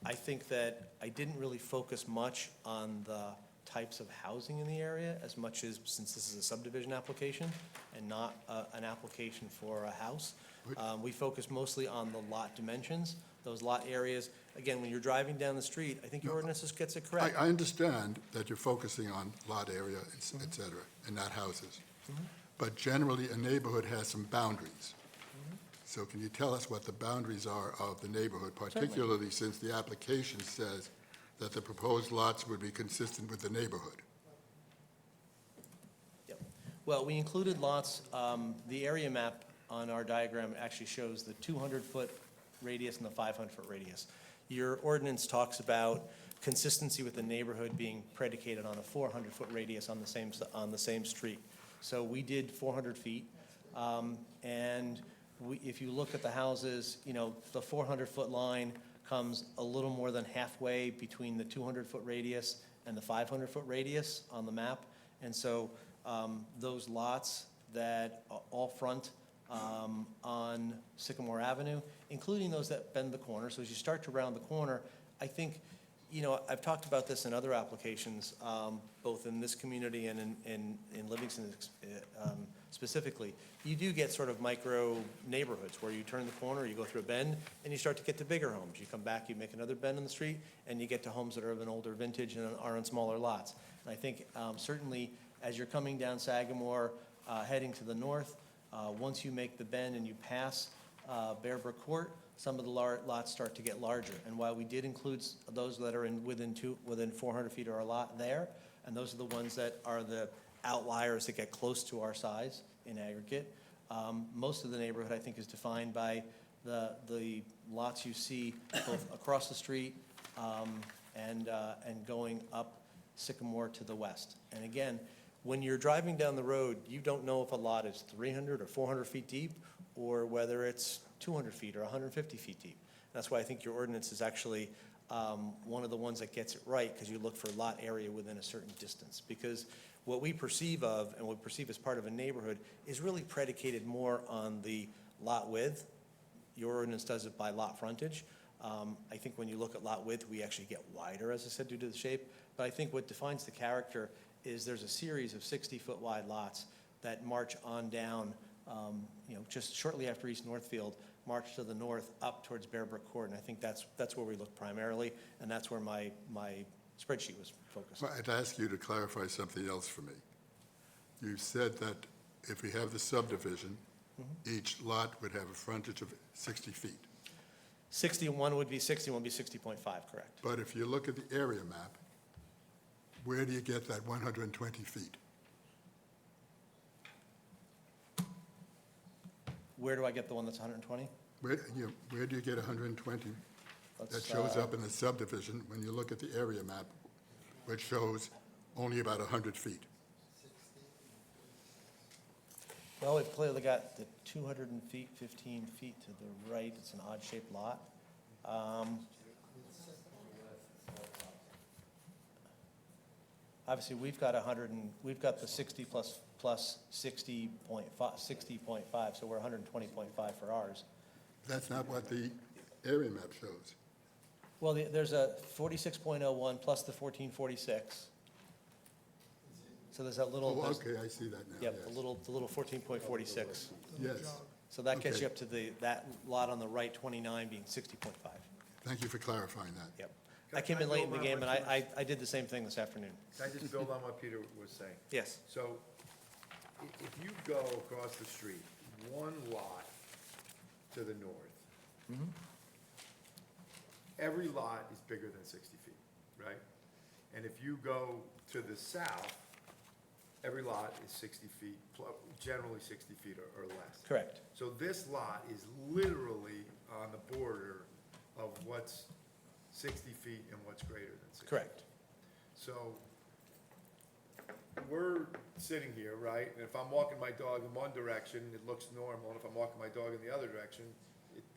I think that I didn't really focus much on the types of housing in the area as much as, since this is a subdivision application and not an application for a house, we focus mostly on the lot dimensions, those lot areas. Again, when you're driving down the street, I think your ordinance just gets it correct. I understand that you're focusing on lot area, et cetera, and not houses. But generally, a neighborhood has some boundaries. So can you tell us what the boundaries are of the neighborhood, particularly since the application says that the proposed lots would be consistent with the neighborhood? Yep. Well, we included lots, the area map on our diagram actually shows the 200-foot radius and the 500-foot radius. Your ordinance talks about consistency with the neighborhood being predicated on a 400-foot radius on the same street. So we did 400 feet, and if you look at the houses, you know, the 400-foot line comes a little more than halfway between the 200-foot radius and the 500-foot radius on the map. And so those lots that all front on Sycamore Avenue, including those that bend the corner. So as you start to round the corner, I think, you know, I've talked about this in other applications, both in this community and in Livingston specifically. You do get sort of micro neighborhoods where you turn the corner, you go through a bend, and you start to get to bigger homes. You come back, you make another bend in the street, and you get to homes that are of an older vintage and are on smaller lots. And I think certainly as you're coming down Sagamore, heading to the north, once you make the bend and you pass Bear Brook Court, some of the lots start to get larger. And while we did include those that are within 400 feet or a lot there, and those are the ones that are the outliers that get close to our size in aggregate, most of the neighborhood, I think, is defined by the lots you see both across the street and going up Sycamore to the west. And again, when you're driving down the road, you don't know if a lot is 300 or 400 feet deep or whether it's 200 feet or 150 feet deep. That's why I think your ordinance is actually one of the ones that gets it right, because you look for lot area within a certain distance. Because what we perceive of and what we perceive as part of a neighborhood is really predicated more on the lot width. Your ordinance does it by lot frontage. I think when you look at lot width, we actually get wider, as I said, due to the shape. But I think what defines the character is there's a series of 60-foot wide lots that march on down, you know, just shortly after East Northfield, march to the north up towards Bear Brook Court. And I think that's where we look primarily, and that's where my spreadsheet was focused. Well, I'd ask you to clarify something else for me. You said that if we have the subdivision, each lot would have a frontage of 60 feet. 61 would be 60, one would be 60.5, correct. But if you look at the area map, where do you get that 120 feet? Where do I get the one that's 120? Where do you get 120? That shows up in the subdivision when you look at the area map, which shows only about 100 feet. Well, we've clearly got the 15 feet to the right. It's an odd-shaped lot. Obviously, we've got the 60 plus 60.5, so we're 120.5 for ours. That's not what the area map shows. Well, there's a 46.01 plus the 1446. So there's that little. Oh, okay, I see that now. Yep, yes. the little 14.46. Yes. So that gets Okay. you up to that lot on the right, 29, being 60.5. Thank you for clarifying that. Yep. I came in late in the game, and I did the same thing this afternoon. Can I just build on what Peter was saying? Yes. So if you go across the street, one lot to the north, every lot is bigger than 60 feet, right? And if you go to the south, every lot is 60 feet, generally 60 feet or less. Correct. So this lot is literally on the border of what's 60 feet and what's greater than 60. Correct. So we're sitting here, right, and if I'm walking my dog in one direction, it looks normal, and if I'm walking my dog in the other direction,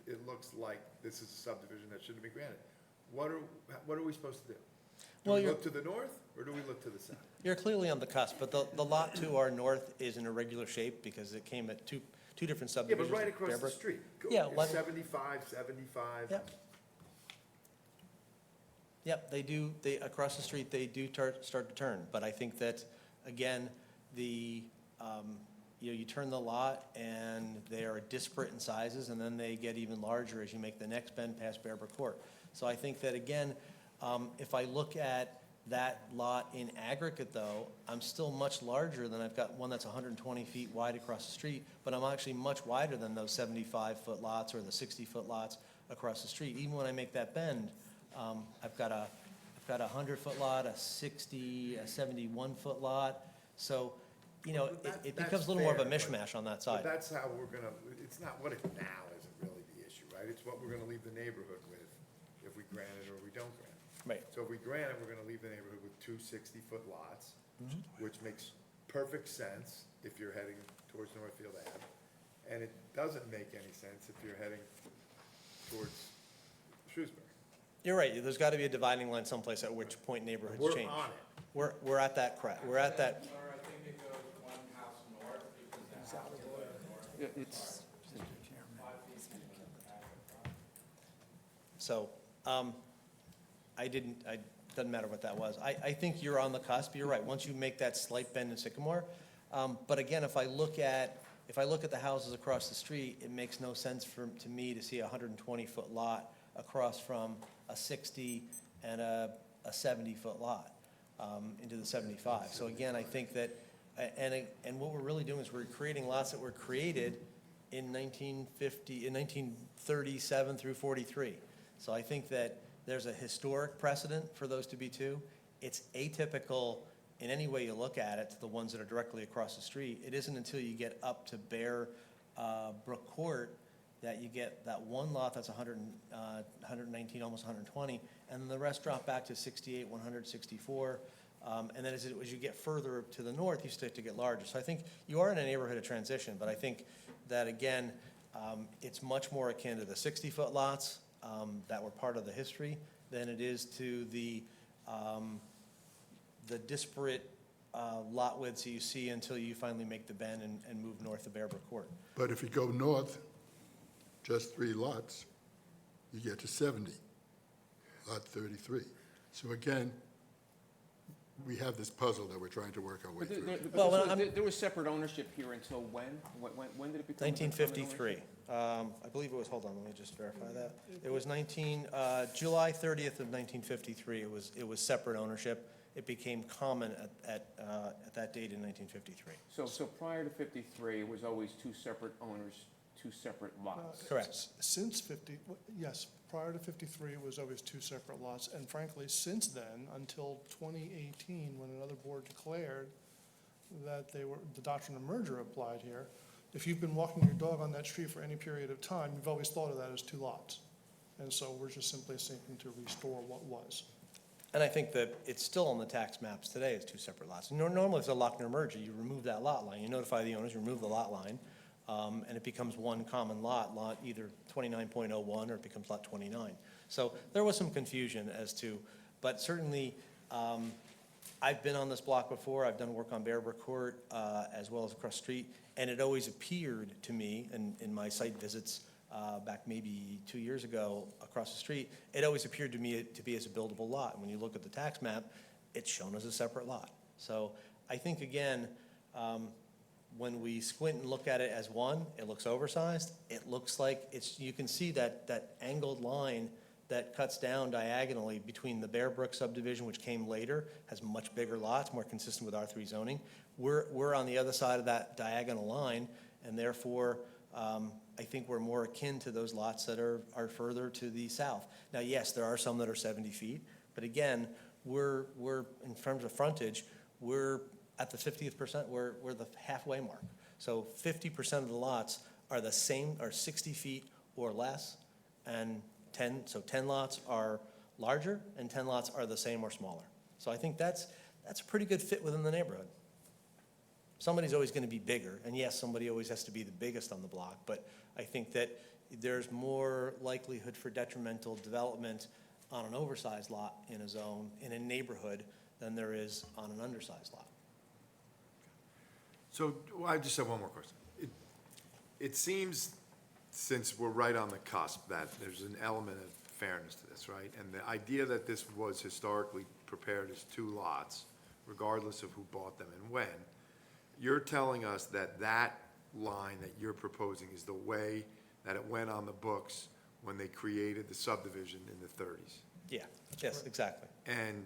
it looks like this is a subdivision that shouldn't be granted. What are we supposed to do? Do Well, we you're- look to the north, or do we look to the south? You're clearly on the cusp, but the lot to our north is an irregular shape because it came at two different Yeah, subdivisions. but right of across the Bearbrook. street. Yeah, It's like- 75. Yep. Yep, they, across the street, they do start to turn, but I think that, again, you turn the lot and they are disparate in sizes, and then they get even larger as you make the next bend past Bearbrook Court. So I think that, again, if I look at that lot in aggregate, though, I'm still much larger than, I've got one that's 120 feet wide across the street, but I'm actually much wider than those 75-foot lots or the 60-foot lots across the street. Even when I make that bend, I've got a 100-foot lot, a 60, a 71-foot lot. So, it becomes a little more of a mishmash on that But side. that's how we're gonna, it's not what it now isn't really the issue, right? It's what we're gonna leave the neighborhood with if we grant it or we don't grant it. Right. So if we grant it, we're gonna leave the neighborhood with two 60-foot lots, Mm-hmm. which makes perfect sense if you're heading towards Northfield Ave. And it doesn't make any sense if you're heading towards Shrewsbury. You're right, there's got to be a dividing line someplace at which point neighborhoods We're change. on it. We're at that we're at that, Or I think it goes one house north because that house to the north. It's, so, doesn't matter what that was. I think you're on the cusp, you're right, once you make that slight bend in Sycamore. But again, if I look at the houses across the street, it makes no sense to me to see a 120-foot lot across from a 60 and a 70-foot lot into the 75. So again, I think that, and what we're really doing is we're creating lots that were created in 1937 through 43. So I think that there's a historic precedent for those to be two. It's atypical in any way you look at it to the ones that are directly across the street. It isn't until you get up to Bearbrook Court that you get that one lot that's 119, almost 120, and then the rest drop back to 68, 164. And then as you get further to the north, you start to get larger. So I think you are in a neighborhood of transition, but I think that, again, it's much more akin to the 60-foot lots that were part of the history than it is to the disparate lot widths that you see until you finally make the bend and move north of Bearbrook Court. But if you go north, just 3 lots, you get to 70, lot 33. So again, we have this puzzle that we're trying to work our way through. there was separate ownership here until when? When did it become? 1953. I believe it was, hold on, let me just verify that. It was July 30th of 1953, it was separate ownership. It became common at that date in 1953. So prior to 53, it was always two separate owners, two separate lots? Correct. Since yes, prior to 53, it was always two separate lots. And frankly, since then, until 2018, when another board declared that the doctrine of merger applied here, if you've been walking your dog on that street for any period of time, you've always thought of that as 2 lots. And so we're just simply seeking to restore what was. And I think that it's still on the tax maps today as 2 separate lots. Normally, if it's a Lochner merger, you remove that lot line. You notify the owners, you remove the lot line, and it becomes one common lot either 29.01 or it becomes lot 29. So there was some confusion but certainly, I've been on this block before. I've done work on Bearbrook Court as well as across the street, and it always appeared to me in my site visits back maybe 2 years ago across the street, it always appeared to me to be as a buildable lot. And when you look at the tax map, it's shown as a separate lot. So I think, again, when we squint and look at it as one, it looks oversized. It looks like you can see that angled line that cuts down diagonally between the Bearbrook subdivision, which came later, has much bigger lots, more consistent with R3 zoning. We're on the other side of that diagonal line, and therefore, I think we're more akin to those lots that are further to the south. Now, yes, there are some that are 70 feet, but again, we're, in terms of frontage, we're at the 50th percent, we're the halfway mark. So 50% of the lots are the same, are 60 feet or less, and 10 lots are larger, and 10 lots are the same or smaller. So I think that's a pretty good fit within the neighborhood. Somebody's always going to be bigger, and yes, somebody always has to be the biggest on the block, but I think that there's more likelihood for detrimental development on an oversized lot in a zone, in a neighborhood, than there is on an undersized lot. So I just have one more question. It seems, since we're right on the cusp, that there's an element of fairness to this, right? And the idea that this was historically prepared as 2 lots, regardless of who bought them and when, you're telling us that that line that you're proposing is the way that it went on the books when they created the subdivision in the 30s? Yeah, yes, exactly. And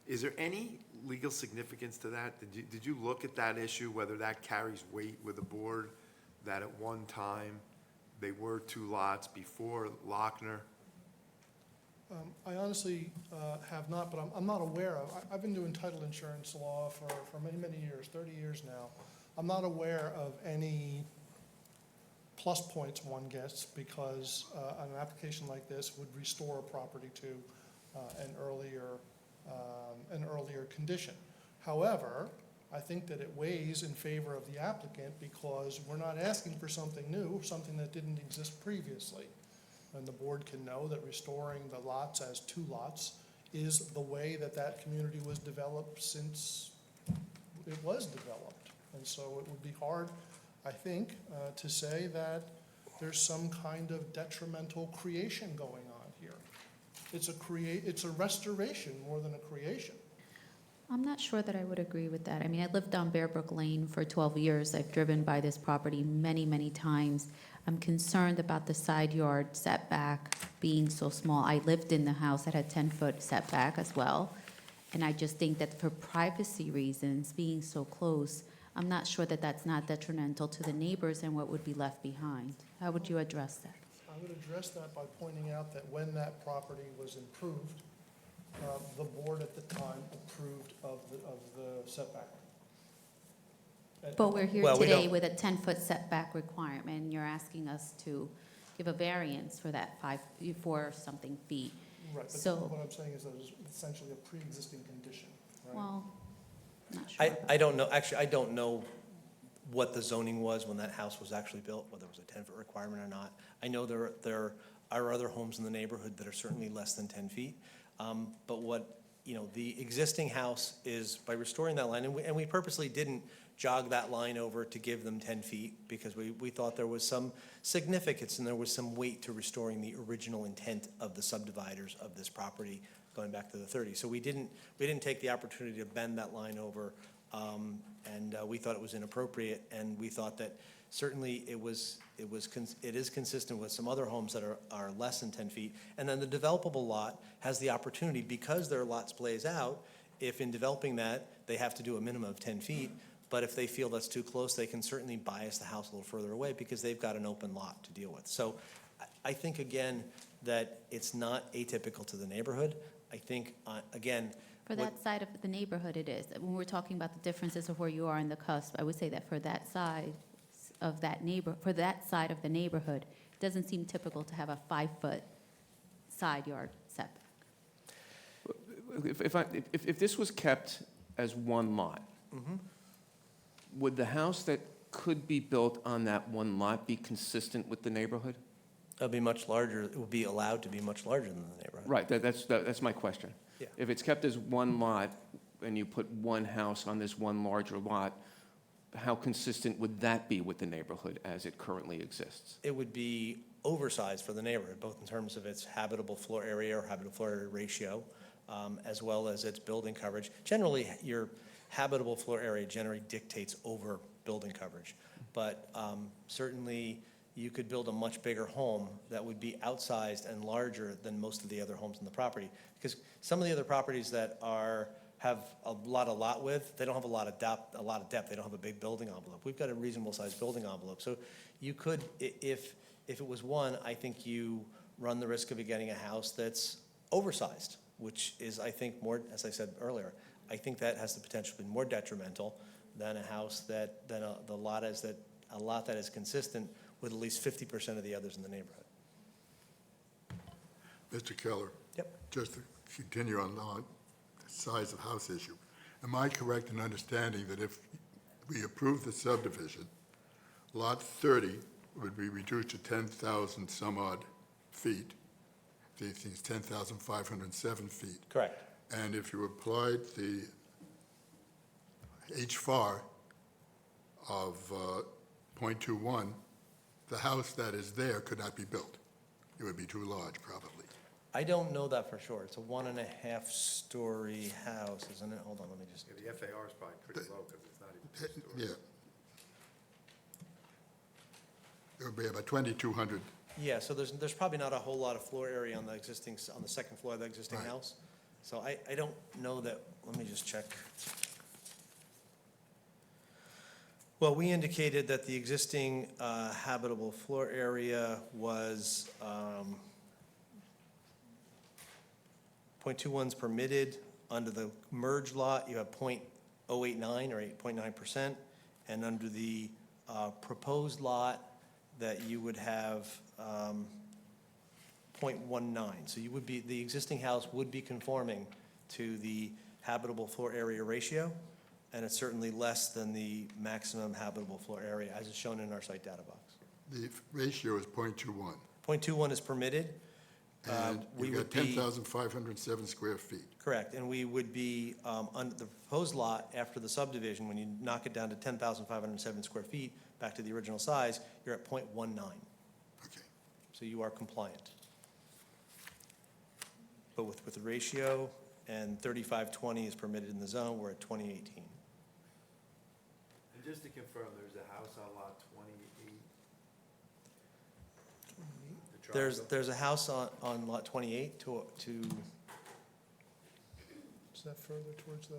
is there any legal significance to that? Did you look at that issue, whether that carries weight with the board, that at one time they were 2 lots before Lochner? I honestly have not, but I'm not aware of, I've been doing title insurance law for many, many years, 30 years now. I'm not aware of any plus points one gets because an application like this would restore a property to an earlier condition. However, I think that it weighs in favor of the applicant because we're not asking for something new, something that didn't exist previously. And the board can know that restoring the lots as 2 lots is the way that that community was developed since it was developed. And so it would be hard, I think, to say that there's some kind of detrimental creation going on here. It's a restoration more than a creation. I'm not sure that I would agree with that. I mean, I lived on Bearbrook Lane for 12 years. I've driven by this property many, many times. I'm concerned about the side yard setback being so small. I lived in the house that had 10-foot setback as well. And I just think that for privacy reasons, being so close, I'm not sure that that's not detrimental to the neighbors and what would be left behind. How would you address that? I would address that by pointing out that when that property was improved, the board at the time approved of the setback. But we're here Well, we today don't- with a 10-foot setback requirement, and you're asking us to give a variance for that 4-something feet. Right, but So- what I'm saying is that it's essentially a pre-existing condition, right? Well, not sure. I don't know, actually, I don't know what the zoning was when that house was actually built, whether it was a 10-foot requirement or not. I know there are other homes in the neighborhood that are certainly less than 10 feet. But what, the existing house is, by restoring that line, and we purposely didn't jog that line over to give them 10 feet because we thought there was some significance and there was some weight to restoring the original intent of the subdividers of this property going back to the 30s. So we didn't take the opportunity to bend that line over, and we thought it was inappropriate, and we thought that certainly it is consistent with some other homes that are less than 10 feet. And then the developable lot has the opportunity, because their lots blaze out, if in developing that, they have to do a minimum of 10 feet, but if they feel that's too close, they can certainly bias the house a little further away because they've got an open lot to deal with. So I think, again, that it's not atypical to the neighborhood. I think, again, For that side of the neighborhood, it is. When we're talking about the differences of where you are in the cusp, I would say that for that side of that side of the neighborhood, it doesn't seem typical to have a 5-foot side yard setback. If this was kept as 1 lot, would the house that could be built on that 1 lot be consistent with the neighborhood? it'll be much larger, it will be allowed to be much larger than the neighborhood. Right, that's my question. Yeah. If it's kept as 1 lot and you put 1 house on this 1 larger lot, how consistent would that be with the neighborhood as it currently exists? It would be oversized for the neighborhood, both in terms of its habitable floor area or habitable floor area ratio, as well as its building coverage. Generally, your habitable floor area generally dictates over building coverage. But certainly, you could build a much bigger home that would be outsized and larger than most of the other homes in the property. Because some of the other properties that are have a lot of lot width, they don't have a lot of depth, they don't have a big building envelope. We've got a reasonable sized building envelope, so you could, if it was one, I think you run the risk of getting a house that's oversized, which is, I think, more, as I said earlier, I think that has the potential to be more detrimental than a house that, a lot that is consistent with at least 50% of the others in the neighborhood. Mr. Keller? Yep. Just to continue on the size of house issue, am I correct in understanding that if we approve the subdivision, Lot 30 would be reduced to 10,000 some odd feet? It's 10,507 feet. Correct. And if you applied the HFAR of .21, the house that is there could not be built. It would be too large, probably. I don't know that for sure. It's a 1.5-story house, isn't it? Hold on, let me just. Yeah, the FAR is probably pretty low because it's not even 2 stories. Yeah. It would be about 2,200. Yeah, so there's probably not a whole lot of floor area on the second floor of the existing Right. house. So I don't know that, let me just check. Well, we indicated that the existing habitable floor area was 0.21's permitted. Under the merged lot, you have 0.089 or 8.9%. And under the proposed lot, that you would have 0.19. So you would be, the existing house would be conforming to the habitable floor area ratio, and it's certainly less than the maximum habitable floor area as is shown in our site data box. The ratio is .21. 0.21 is permitted. And We you've would got be 10,507 square feet. correct, and we would be, under the proposed lot, after the subdivision, when you knock it down to 10,507 square feet, back to the original size, you're at 0.19. Okay. So you are compliant. But with the ratio and 3520 is permitted in the zone, we're at 2018. And just to confirm, there's a house on lot 28? The triangle? There's a house on lot 28 to, Is that further towards the?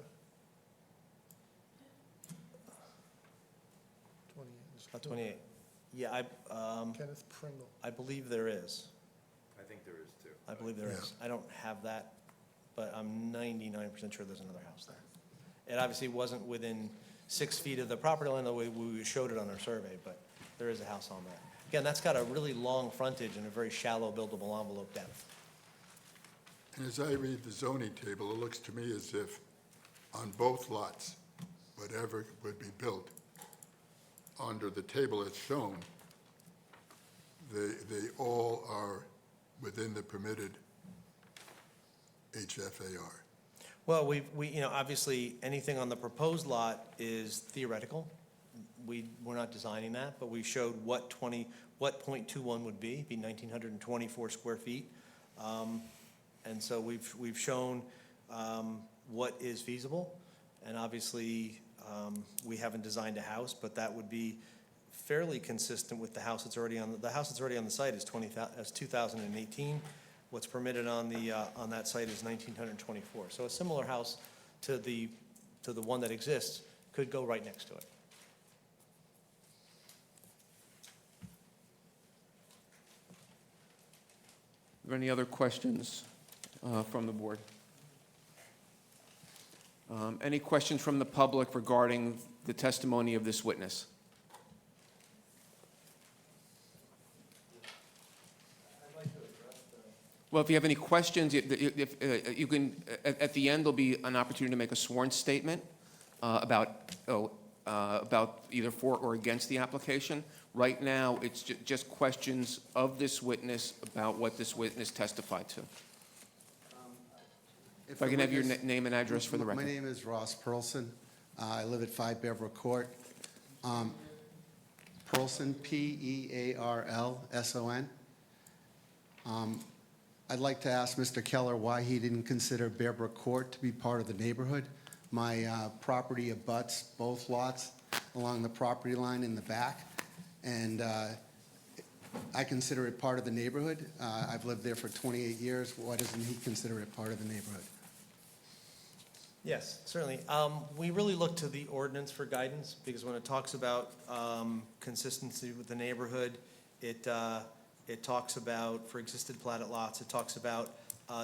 28. Yeah, Kenneth Pringle. I believe there is. I think there is too. I believe there is. I don't have that, but I'm 99% sure there's another house there. It obviously wasn't within 6 feet of the property line the way we showed it on our survey, but there is a house on that. Again, that's got a really long frontage and a very shallow buildable envelope depth. And as I read the zoning table, it looks to me as if on both lots, whatever would be built, under the table it's shown, they all are within the permitted HFAR. Well, we, obviously, anything on the proposed lot is theoretical. We're not designing that, but we showed what .21 would be 1,924 square feet. And so we've shown what is feasible, and obviously, we haven't designed a house, but that would be fairly consistent with the house that's already on, the house that's already on the site is 2018. What's permitted on that site is 1,924. So a similar house to the one that exists could go right next to it. Are there any other questions from the board? Any questions from the public regarding the testimony of this witness? Well, if you have any questions, if you can, at the end, there'll be an opportunity to make a sworn statement about either for or against the application. Right now, it's just questions of this witness about what this witness testified to. If I can have your name and address for the record. My name is Ross Perlson. I live at 5 Bearbrook Court. Perlson, P-E-A-R-L-S-O-N. I'd like to ask Mr. Keller why he didn't consider Bearbrook Court to be part of the neighborhood. My property abuts both lots along the property line in the back, and I consider it part of the neighborhood. I've lived there for 28 years. Why doesn't he consider it part of the neighborhood? Yes, certainly. We really look to the ordinance for guidance, because when it talks about consistency with the neighborhood, it talks about, for existing platted lots, it talks about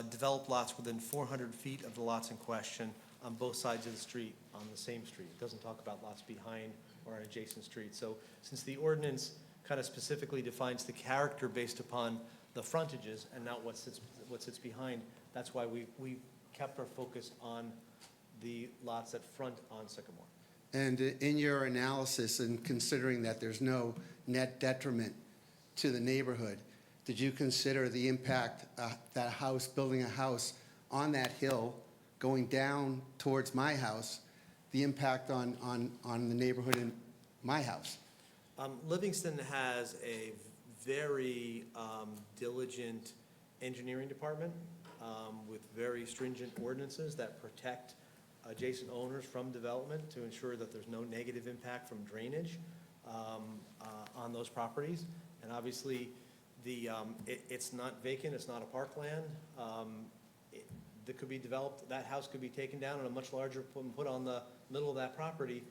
developed lots within 400 feet of the lots in question on both sides of the street, on the same street. It doesn't talk about lots behind or on adjacent streets. So since the ordinance kind of specifically defines the character based upon the frontages and not what sits behind, that's why we kept our focus on the lots that front on Sycamore. And in your analysis, and considering that there's no net detriment to the neighborhood, did you consider the impact that house, building a house on that hill, going down towards my house, the impact on the neighborhood in my house? Livingston has a very diligent engineering department with very stringent ordinances that protect adjacent owners from development to ensure that there's no negative impact from drainage on those properties. And obviously, it's not vacant, it's not a parkland. That could be developed, that house could be taken down and a much larger put on the middle of that property,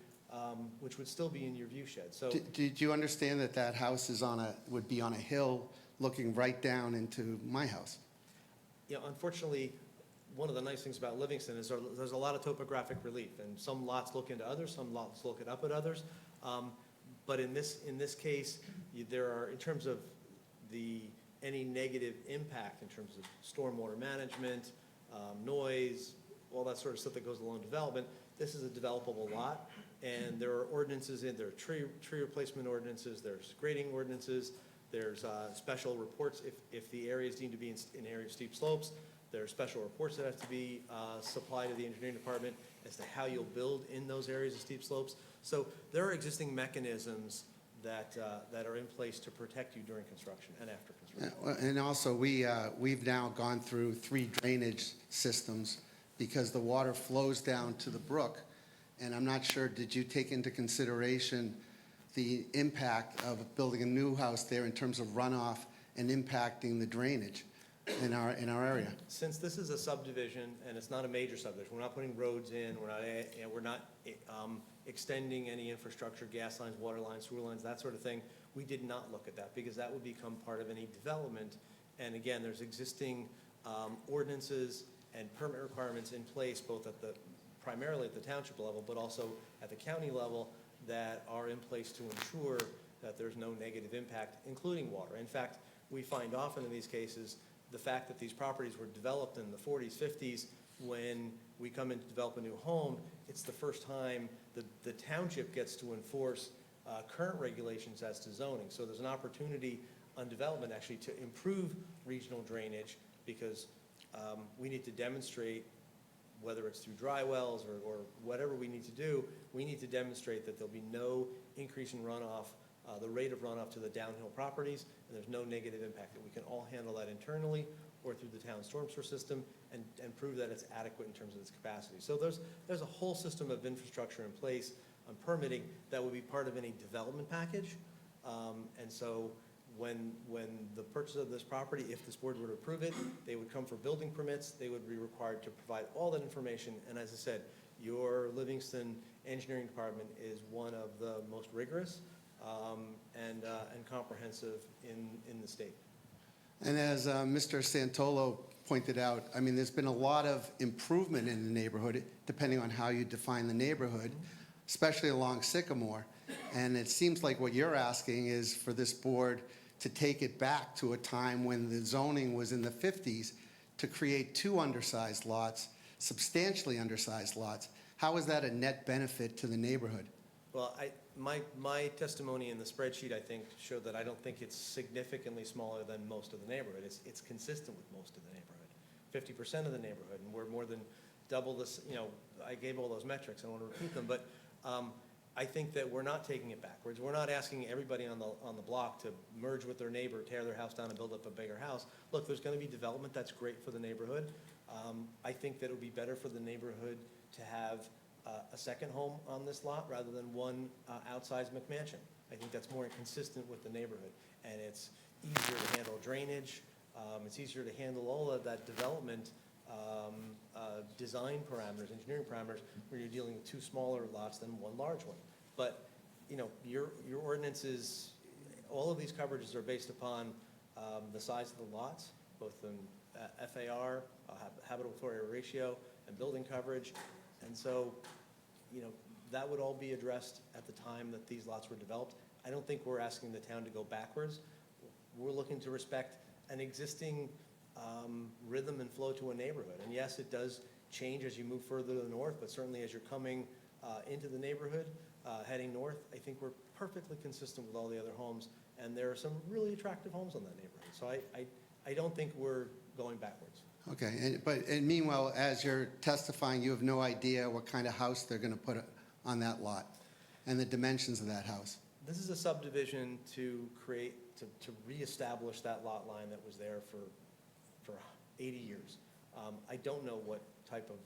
which would still be in your view shed. So, Did you understand that that house is would be on a hill looking right down into my house? you know, unfortunately, one of the nice things about Livingston is there's a lot of topographic relief, and some lots look into others, some lots look it up at others. But in this case, there are, in terms of any negative impact in terms of stormwater management, noise, all that sort of stuff that goes along development, this is a developable lot, and there are ordinances there are tree replacement ordinances, there's grading ordinances, there's special reports if the area is deemed to be in area of steep slopes. There are special reports that have to be supplied to the engineering department as to how you'll build in those areas of steep slopes. So there are existing mechanisms that are in place to protect you during construction and after construction. And also, we've now gone through 3 drainage systems because the water flows down to the brook. And I'm not sure, did you take into consideration the impact of building a new house there in terms of runoff and impacting the drainage in our area? Since this is a subdivision and it's not a major subdivision, we're not putting roads in, we're not extending any infrastructure, gas lines, water lines, sewer lines, that sort of thing. We did not look at that because that would become part of any development. And again, there's existing ordinances and permit requirements in place, both primarily at the township level, but also at the county level, that are in place to ensure that there's no negative impact, including water. In fact, we find often in these cases, the fact that these properties were developed in the 40s, 50s, when we come in to develop a new home, it's the first time the township gets to enforce current regulations as to zoning. So there's an opportunity on development actually to improve regional drainage because we need to demonstrate, whether it's through dry wells or whatever we need to do, we need to demonstrate that there'll be no increase in runoff, the rate of runoff to the downhill properties, and there's no negative impact, that we can all handle that internally or through the town storm sewer system and prove that it's adequate in terms of its capacity. So there's a whole system of infrastructure in place on permitting that would be part of any development package. And so when the purchase of this property, if this board were to approve it, they would come for building permits, they would be required to provide all that information, and as I said, your Livingston Engineering Department is one of the most rigorous and comprehensive in the state. And as Mr. Santolo pointed out, I mean, there's been a lot of improvement in the neighborhood, depending on how you define the neighborhood, especially along Sycamore. And it seems like what you're asking is for this board to take it back to a time when the zoning was in the 50s to create 2 undersized lots, substantially undersized lots. How is that a net benefit to the neighborhood? Well, my testimony in the spreadsheet, I think, showed that I don't think it's significantly smaller than most of the neighborhood. It's consistent with most of the neighborhood, 50% of the neighborhood, and we're more than double this. You know, I gave all those metrics. I don't want to repeat them, but I think that we're not taking it backwards. We're not asking everybody on the block to merge with their neighbor, tear their house down, and build up a bigger house. Look, there's going to be development that's great for the neighborhood. I think that it would be better for the neighborhood to have a second home on this lot rather than one outsized McMansion. I think that's more consistent with the neighborhood, and it's easier to handle drainage. It's easier to handle all of that development design parameters, engineering parameters, where you're dealing with two smaller lots than one large one. But, you know, your ordinance is, all of these coverages are based upon the size of the lots, both in FAR, habitable area ratio, and building coverage. And so, you know, that would all be addressed at the time that these lots were developed. I don't think we're asking the town to go backwards. We're looking to respect an existing rhythm and flow to a neighborhood. And yes, it does change as you move further to the north, but certainly as you're coming into the neighborhood, heading north, I think we're perfectly consistent with all the other homes. And there are some really attractive homes in that neighborhood. So I don't think we're going backwards. Okay, and meanwhile, as you're testifying, you have no idea what kind of house they're going to put on that lot and the dimensions of that house. This is a subdivision to create, to reestablish that lot line that was there for 80 years. I don't know what type of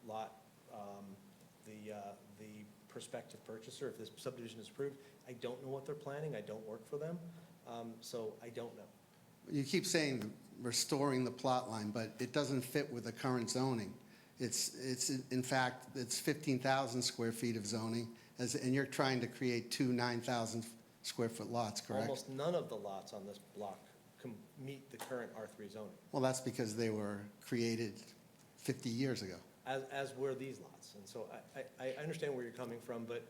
lot the prospective purchaser, if this subdivision is approved, I don't know what they're planning. I don't work for them, so I don't know. You keep saying restoring the plot line, but it doesn't fit with the current zoning. It's in fact, it's 15,000 square feet of zoning, and you're trying to create two 9,000 square foot lots, correct? Almost none of the lots on this block can meet the current R3 zoning, Well, that's because they were created 50 years ago. as were these lots. And so I understand where you're coming from, but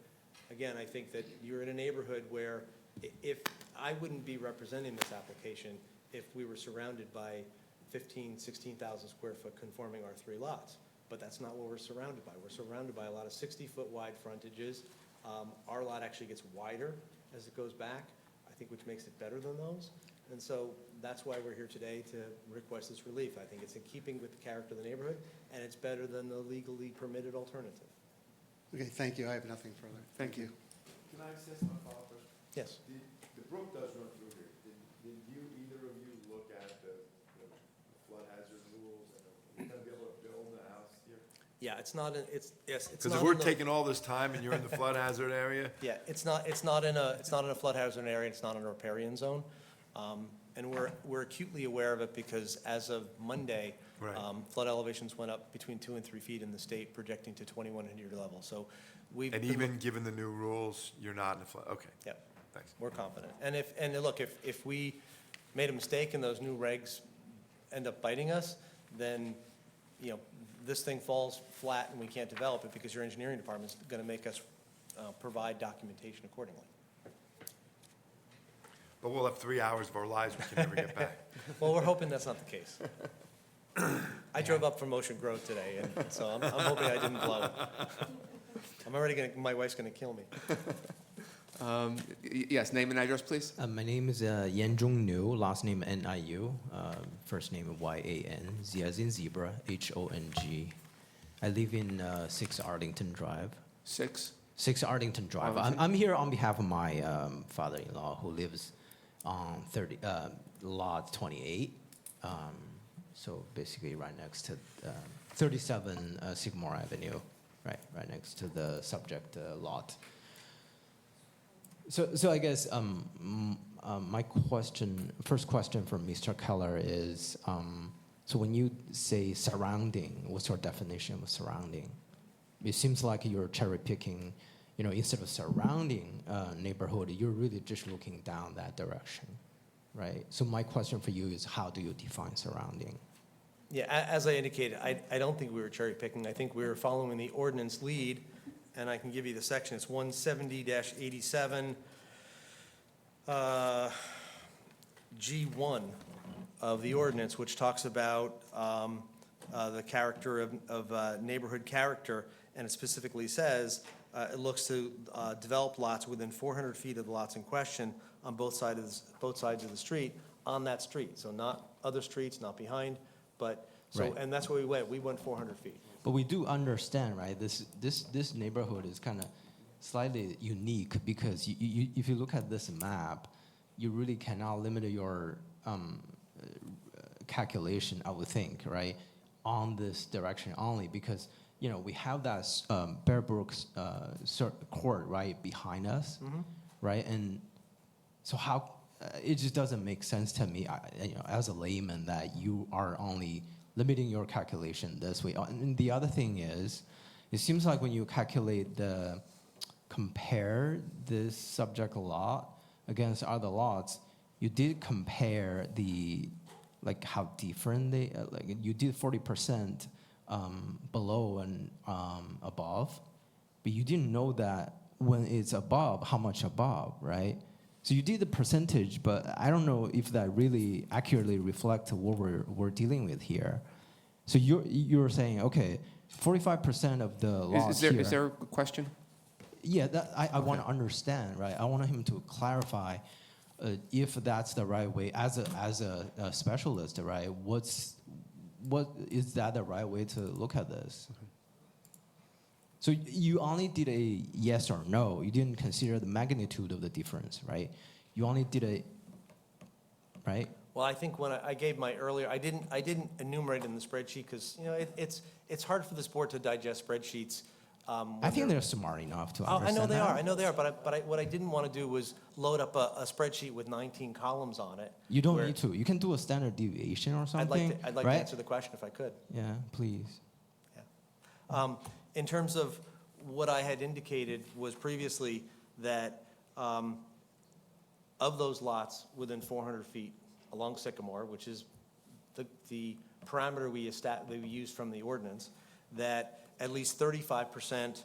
again, I think that you're in a neighborhood where if, I wouldn't be representing this application if we were surrounded by 16,000 square foot conforming R3 lots. But that's not what we're surrounded by. We're surrounded by a lot of 60-foot wide frontages. Our lot actually gets wider as it goes back, I think, which makes it better than those. And so that's why we're here today to request this relief. I think it's in keeping with the character of the neighborhood, and it's better than the legally permitted alternative. Okay, thank you. I have nothing further. Thank you. Can I say something, follow-up question? Yes. The brook does run through here. Did you, either of you, look at the flood hazard rules? And are we gonna be able to build a house here? Yeah, it's not, it's not. Because if we're taking all this time and you're in the flood hazard area, Yeah, it's not in a flood hazard area, it's not in a riparian zone. And we're acutely aware of it because as of Monday, Right. Flood elevations went up between 2 and 3 feet in the state, projecting to 2100 level. So we've. and even given the new rules, you're not in the flood, okay. Yep, Thanks. we're confident. And look, if we made a mistake and those new regs end up biting us, then, you know, this thing falls flat and we can't develop it because your engineering department's going to make us provide documentation accordingly. But we'll have 3 hours of our lives we can never get back. Well, we're hoping that's not the case. I drove up from Ocean Grove today, and so I'm hoping I didn't blow it. I'm already my wife's gonna kill me. Yes, name and address, please. My name is Yanzhong Niu, last name Niu, first name Yan, Z as in zebra, Hong. I live in 6 Arlington Drive. 6? 6 Arlington Drive. I'm here on behalf of my father-in-law who lives on lot 28. So basically right next to 37 Sycamore Avenue, right next to the subject lot. So I guess my first question for Mr. Keller is, so when you say surrounding, what's your definition of surrounding? It seems like you're cherry picking, you know, instead of surrounding neighborhood, you're really just looking down that direction, right? So my question for you is, how do you define surrounding? Yeah, as I indicated, I don't think we were cherry picking. I think we were following the ordinance lead, and I can give you the section. It's 170-87, G1 of the ordinance, which talks about the character of neighborhood character, and it specifically says it looks to develop lots within 400 feet of the lots in question on both sides of the street, on that street. So not other streets, not behind, but, so, Right. and that's where we went. We went 400 feet. But we do understand, right? This neighborhood is kind of slightly unique because if you look at this map, you really cannot limit your calculation, I would think, right, on this direction only because, you know, we have that Bear Brook court right behind us, right? And so how it just doesn't make sense to me, you know, as a layman, that you are only limiting your calculation this way. And the other thing is, it seems like when you compare this subject lot against other lots, you did compare like how different they, like you did 40% below and above, but you didn't know that when it's above, how much above, right? So you did the percentage, but I don't know if that really accurately reflects what we're dealing with here. So you're saying, okay, 45% of the lots here. Is there a question? Yeah, I want to understand, right? I want him to clarify if that's the right way as a specialist, right? What is that the right way to look at this? So you only did a yes or no. You didn't consider the magnitude of the difference, right? You only did a, right? Well, I think when I gave my earlier, I didn't enumerate in the spreadsheet because, you know, it's hard for this board to digest spreadsheets. I think they're smart enough to I understand know they that. are. I know they are. But what I didn't want to do was load up a spreadsheet with 19 columns on it. You don't need to. You can do a standard deviation or something. I'd like right? to answer the question if I could. Yeah, please. Yeah. In terms of what I had indicated was previously that of those lots within 400 feet along Sycamore, which is the parameter we used from the ordinance, that at least 35%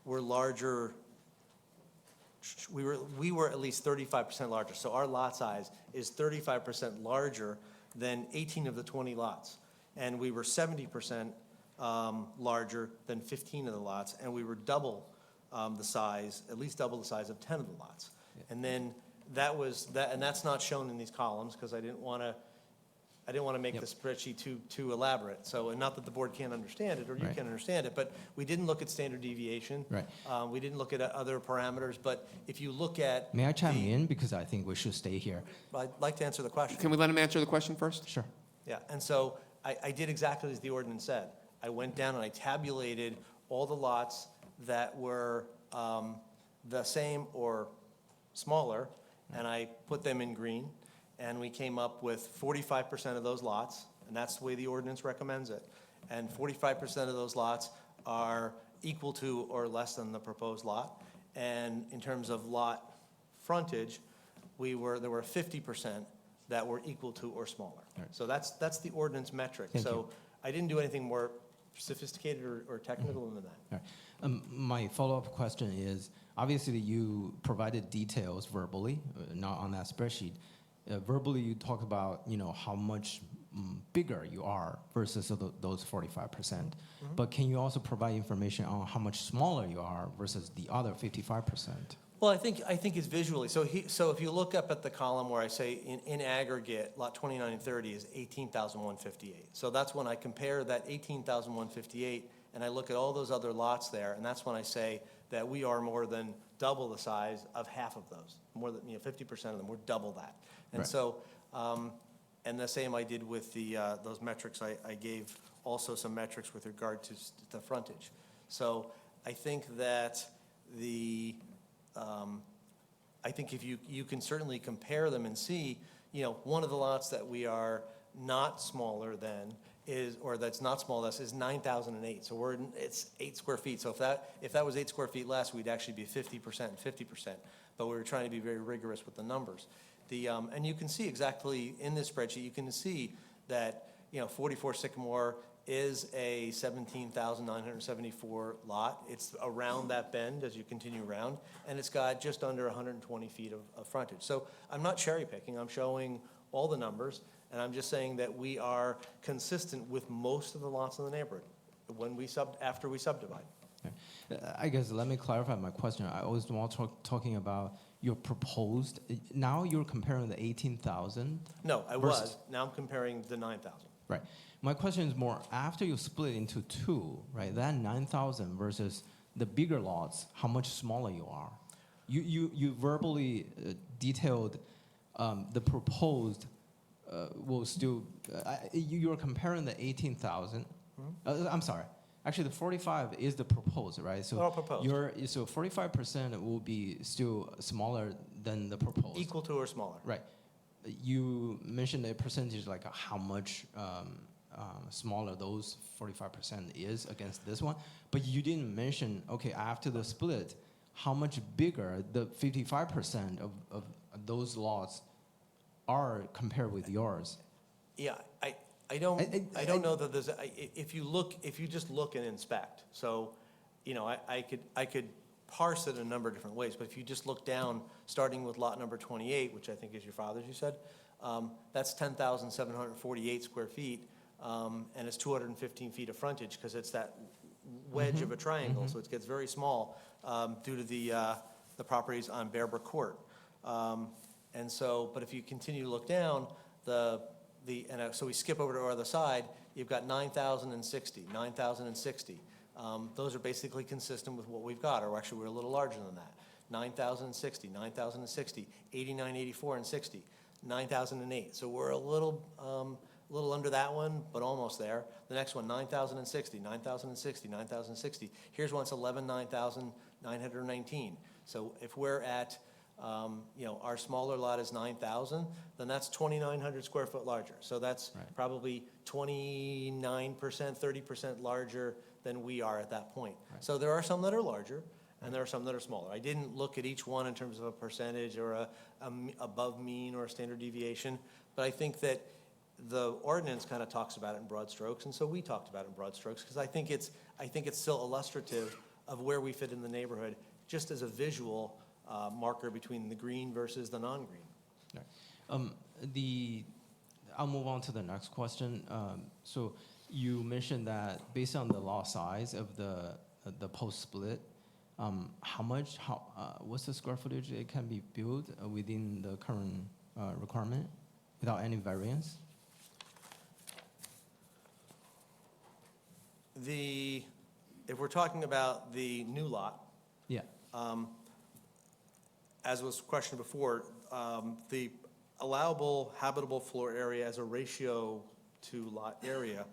were larger. We were at least 35% larger. So our lot size is 35% larger than 18 of the 20 lots. And we were 70% larger than 15 of the lots, and we were double the size, at least double the size of 10 of the lots. And then and that's not shown in these columns because I didn't want to make the spreadsheet too elaborate. So, and not that the board can't understand it or you can't understand it, but we didn't look at standard deviation. Right. We didn't look at other parameters. But if you look at, May I chime in because I think we should stay here. I'd like to answer the question. Can we let him answer the question first? Sure. Yeah, and so I did exactly as the ordinance said. I went down and I tabulated all the lots that were the same or smaller, and I put them in green, and we came up with 45% of those lots, and that's the way the ordinance recommends it. And 45% of those lots are equal to or less than the proposed lot. And in terms of lot frontage, there were 50% that were equal to or smaller. Right. So that's the ordinance metric. Thank So you. I didn't do anything more sophisticated or technical than that. All right. My follow-up question is, obviously you provided details verbally, not on that spreadsheet. Verbally, you talk about, how much bigger you are versus those 45%. But can you also provide information on how much smaller you are versus the other 55%? Well, I think it's visually. So if you look up at the column where I say in aggregate, lot 29 and 30 is 18,158. So that's when I compare that 18,158 and I look at all those other lots there, and that's when I say that we are more than double the size of half of those. More than 50% of them, we're double that. And Right. so, and the same I did with those metrics. I gave also some metrics with regard to the frontage. So I think that I think if you can certainly compare them and see, one of the lots that we are not smaller than that's not small less is 9,008. So it's 8 square feet. So if that was 8 square feet less, we'd actually be 50% and 50%. But we were trying to be very rigorous with the numbers. And you can see exactly in this spreadsheet, you can see that 44 Sycamore is a 17,974 lot. It's around that bend as you continue around, and it's got just under 120 feet of frontage. So I'm not cherry picking. I'm showing all the numbers, and I'm just saying that we are consistent with most of the lots in the neighborhood after we subdivide. I guess let me clarify my question. I was more talking about your proposed. Now you're comparing the 18,000. No, I was. Now I'm comparing the 9,000. Right. My question is more after you split into two, right? That 9,000 versus the bigger lots, how much smaller you are. You verbally detailed the proposed will still. You're comparing the 18,000. I'm sorry. Actually, the 45 is the proposed, right? So all proposed. So 45% will be still smaller than the proposed. Equal to or smaller. Right. you mentioned a percentage, like how much smaller those 45% is against this one, but you didn't mention, okay, after the split, how much bigger the 55% of those lots are compared with yours. Yeah, I don't know that there's, if you just look and inspect, so, I could parse it a number of different ways, but if you just look down, starting with lot number 28, which I think is your father's, you said, that's 10,748 square feet, and it's 215 feet of frontage, because it's that wedge of a triangle, so it gets very small due to the properties on Bearbrook Court. And so, but if you continue to look down, so we skip over to our other side, you've got 9,060, 9,060. Those are basically consistent with what we've got, or actually we're a little larger than that. 9,060, 9,060, 89, 84, and 60, 9,008. So we're a little under that one, but almost there. The next one, 9,060, 9,060, 9,060. Here's one, it's 11,919. So if we're at, our smaller lot is 9,000, then that's 2,900 square foot larger. So that's probably 29%, 30% larger than we are at that point. So there are some that are larger, and there are some that are smaller. I didn't look at each one in terms of a percentage or a above mean or a standard deviation, but I think that the ordinance kind of talks about it in broad strokes, and so we talked about it in broad strokes, because I think it's still illustrative of where we fit in the neighborhood, just as a visual marker between the green versus the non-green. I'll move on to the next question. So you mentioned that based on the lot size of the post-split, what's the square footage it can be built within the current requirement without any variance? If we're talking about the new lot, Yeah. as was questioned before, the allowable habitable floor area as a ratio to lot area,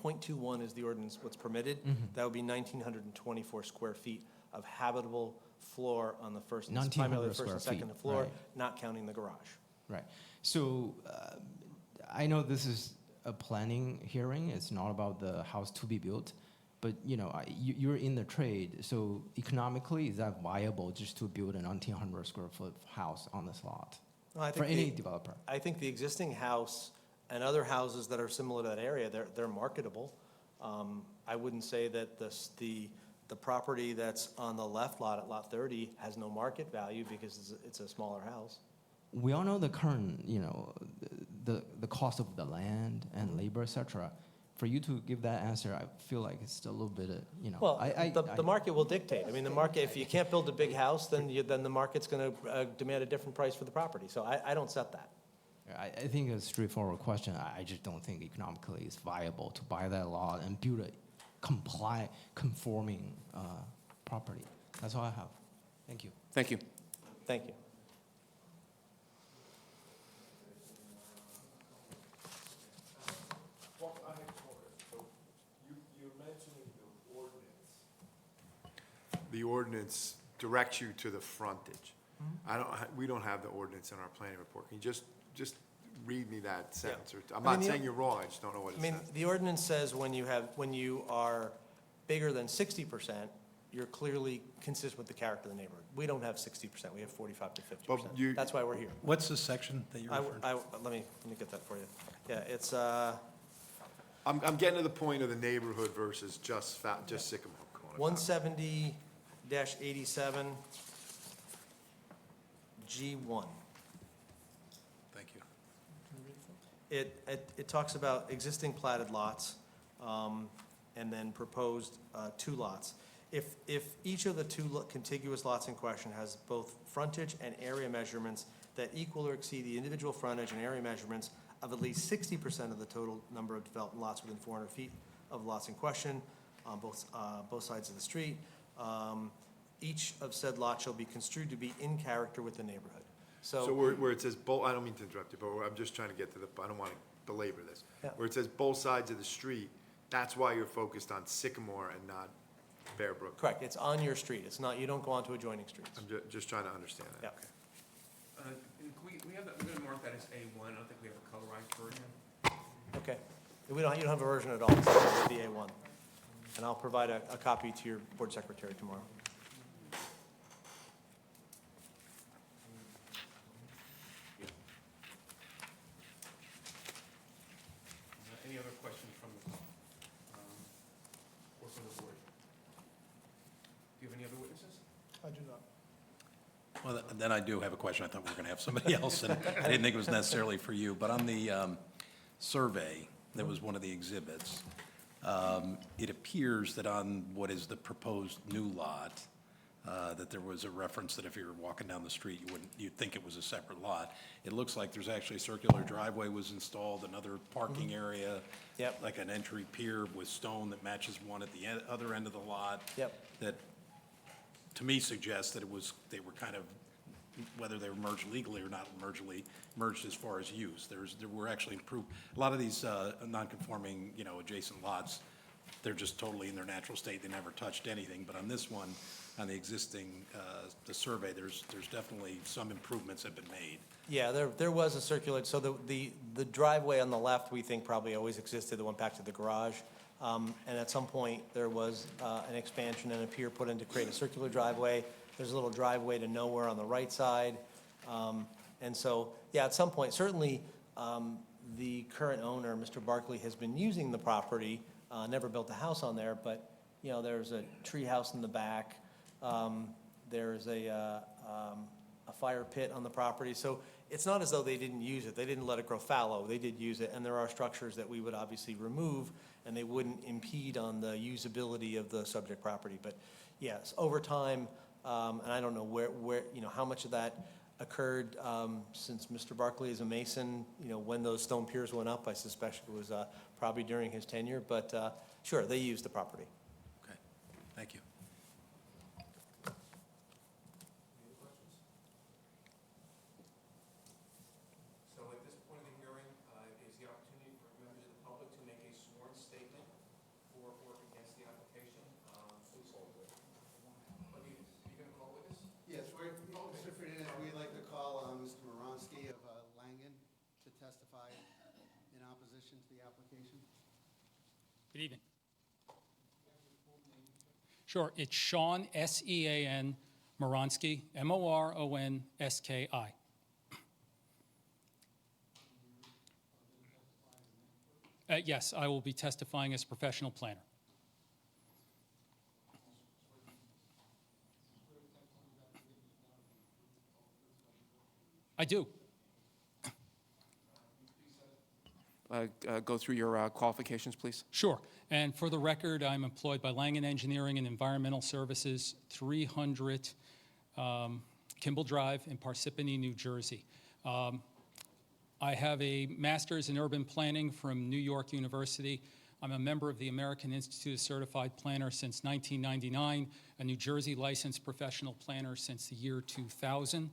0.21 is the ordinance, what's permitted. That would be 1,924 square feet of habitable floor on the first, primarily the first and second floor, not counting the garage. Right. So I know this is a planning hearing. It's not about the house to be built. But, you're in the trade, so economically, is that viable just to build a 1,900 square foot house on this lot for any developer? I think the existing house and other houses that are similar to that area, they're marketable. I wouldn't say that the property that's on the left lot at lot 30 has no market value because it's a smaller house. We all know the current, the cost of the land and labor, et cetera. For you to give that answer, I feel like it's a little bit, Well, the market will dictate. I mean, the market, if you can't build a big house, then the market's going to demand a different price for the property. So I don't set that. I think it's a straightforward question. I just don't think economically it's viable to buy that lot and build a conforming property. That's all I have. Thank you. Thank you. Thank you. The ordinance directs you to the frontage. We don't have the ordinance in our planning report. Can you just read me that sentence? Yeah. I'm not saying you're wrong, I just don't know what it says. The ordinance says when you are bigger than 60%, you're clearly consistent with the character of the neighborhood. We don't have 60%, we have 45 to 50%. That's why we're here. What's the section that you're referring to? Let me get that for you. Yeah, it's, I'm getting to the point of the neighborhood versus just Sycamore. 170-87 G1. Thank you. It talks about existing platted lots, and then proposed 2 lots. If each of the 2 contiguous lots in question has both frontage and area measurements that equal or exceed the individual frontage and area measurements of at least 60% of the total number of developed lots within 400 feet of lots in question on both sides of the street, each of said lots shall be construed to be in character with the neighborhood. So where it says both, I don't mean to interrupt you, but I'm just trying to get to I don't want to belabor this. Yeah. Where it says both sides of the street, that's why you're focused on Sycamore and not Bearbrook. Correct, it's on your street, it's not, you don't go onto adjoining streets. I'm just trying to understand that. Yeah. We have that, I'm going to mark mark that as A1. I don't think we have a colorized version. Okay. You don't have a version at all, so it'll be A1. And I'll provide a copy to your board secretary tomorrow. Any other questions from the, or from the board? Do you have any other witnesses? I do not. Well, then I do have a question. I thought we were going to have somebody else, and I didn't think it was necessarily for you. But on the survey, that was one of the exhibits, it appears that on what is the proposed new lot, that there was a reference that if you were walking down the street, you'd think it was a separate lot. It looks like there's actually a circular driveway was installed, another parking area. Yep. Like an entry pier with stone that matches one at the other end of the lot. Yep. That, to me, suggests that they were kind of, whether they were merged legally or not merged as far as use. There were actually improved, a lot of these non-conforming, adjacent lots, they're just totally in their natural state, they never touched anything. But on this one, on the existing, the survey, there's definitely some improvements have been made. Yeah, there was a circular, so the driveway on the left, we think probably always existed, the one back to the garage. And at some point, there was an expansion and a pier put in to create a circular driveway. There's a little driveway to nowhere on the right side. And so, yeah, at some point, certainly, the current owner, Mr. Barkley, has been using the property, never built a house on there, but, there's a tree house in the back. There's a fire pit on the property. So it's not as though they didn't use it. They didn't let it grow fallow. They did use it, and there are structures that we would obviously remove, and they wouldn't impede on the usability of the subject property. But yes, over time, and I don't know where how much of that occurred since Mr. Barkley is a Mason, when those stone piers went up. I suspect it was probably during his tenure, but sure, they used the property. Okay, thank you. So at this point of the hearing is the opportunity for members of the public to make a sworn statement for or against the application. Please hold it. Are you going to call witness? Yes, Mr. Ferdinand, we'd like to call Mr. Moronsky of Langen to testify in opposition to the application. Good evening. Sure, it's Sean, S-E-A-N, Moronsky, M-O-R-O-N-S-K-I. Yes, I will be testifying as a professional planner. I do. Go through your qualifications, please. Sure. And for the record, I'm employed by Langen Engineering and Environmental Services, 300 Kimball Drive in Parsippany, New Jersey. I have a master's in urban planning from New York University. I'm a member of the American Institute of Certified Planners since 1999, a New Jersey licensed professional planner since the year 2000.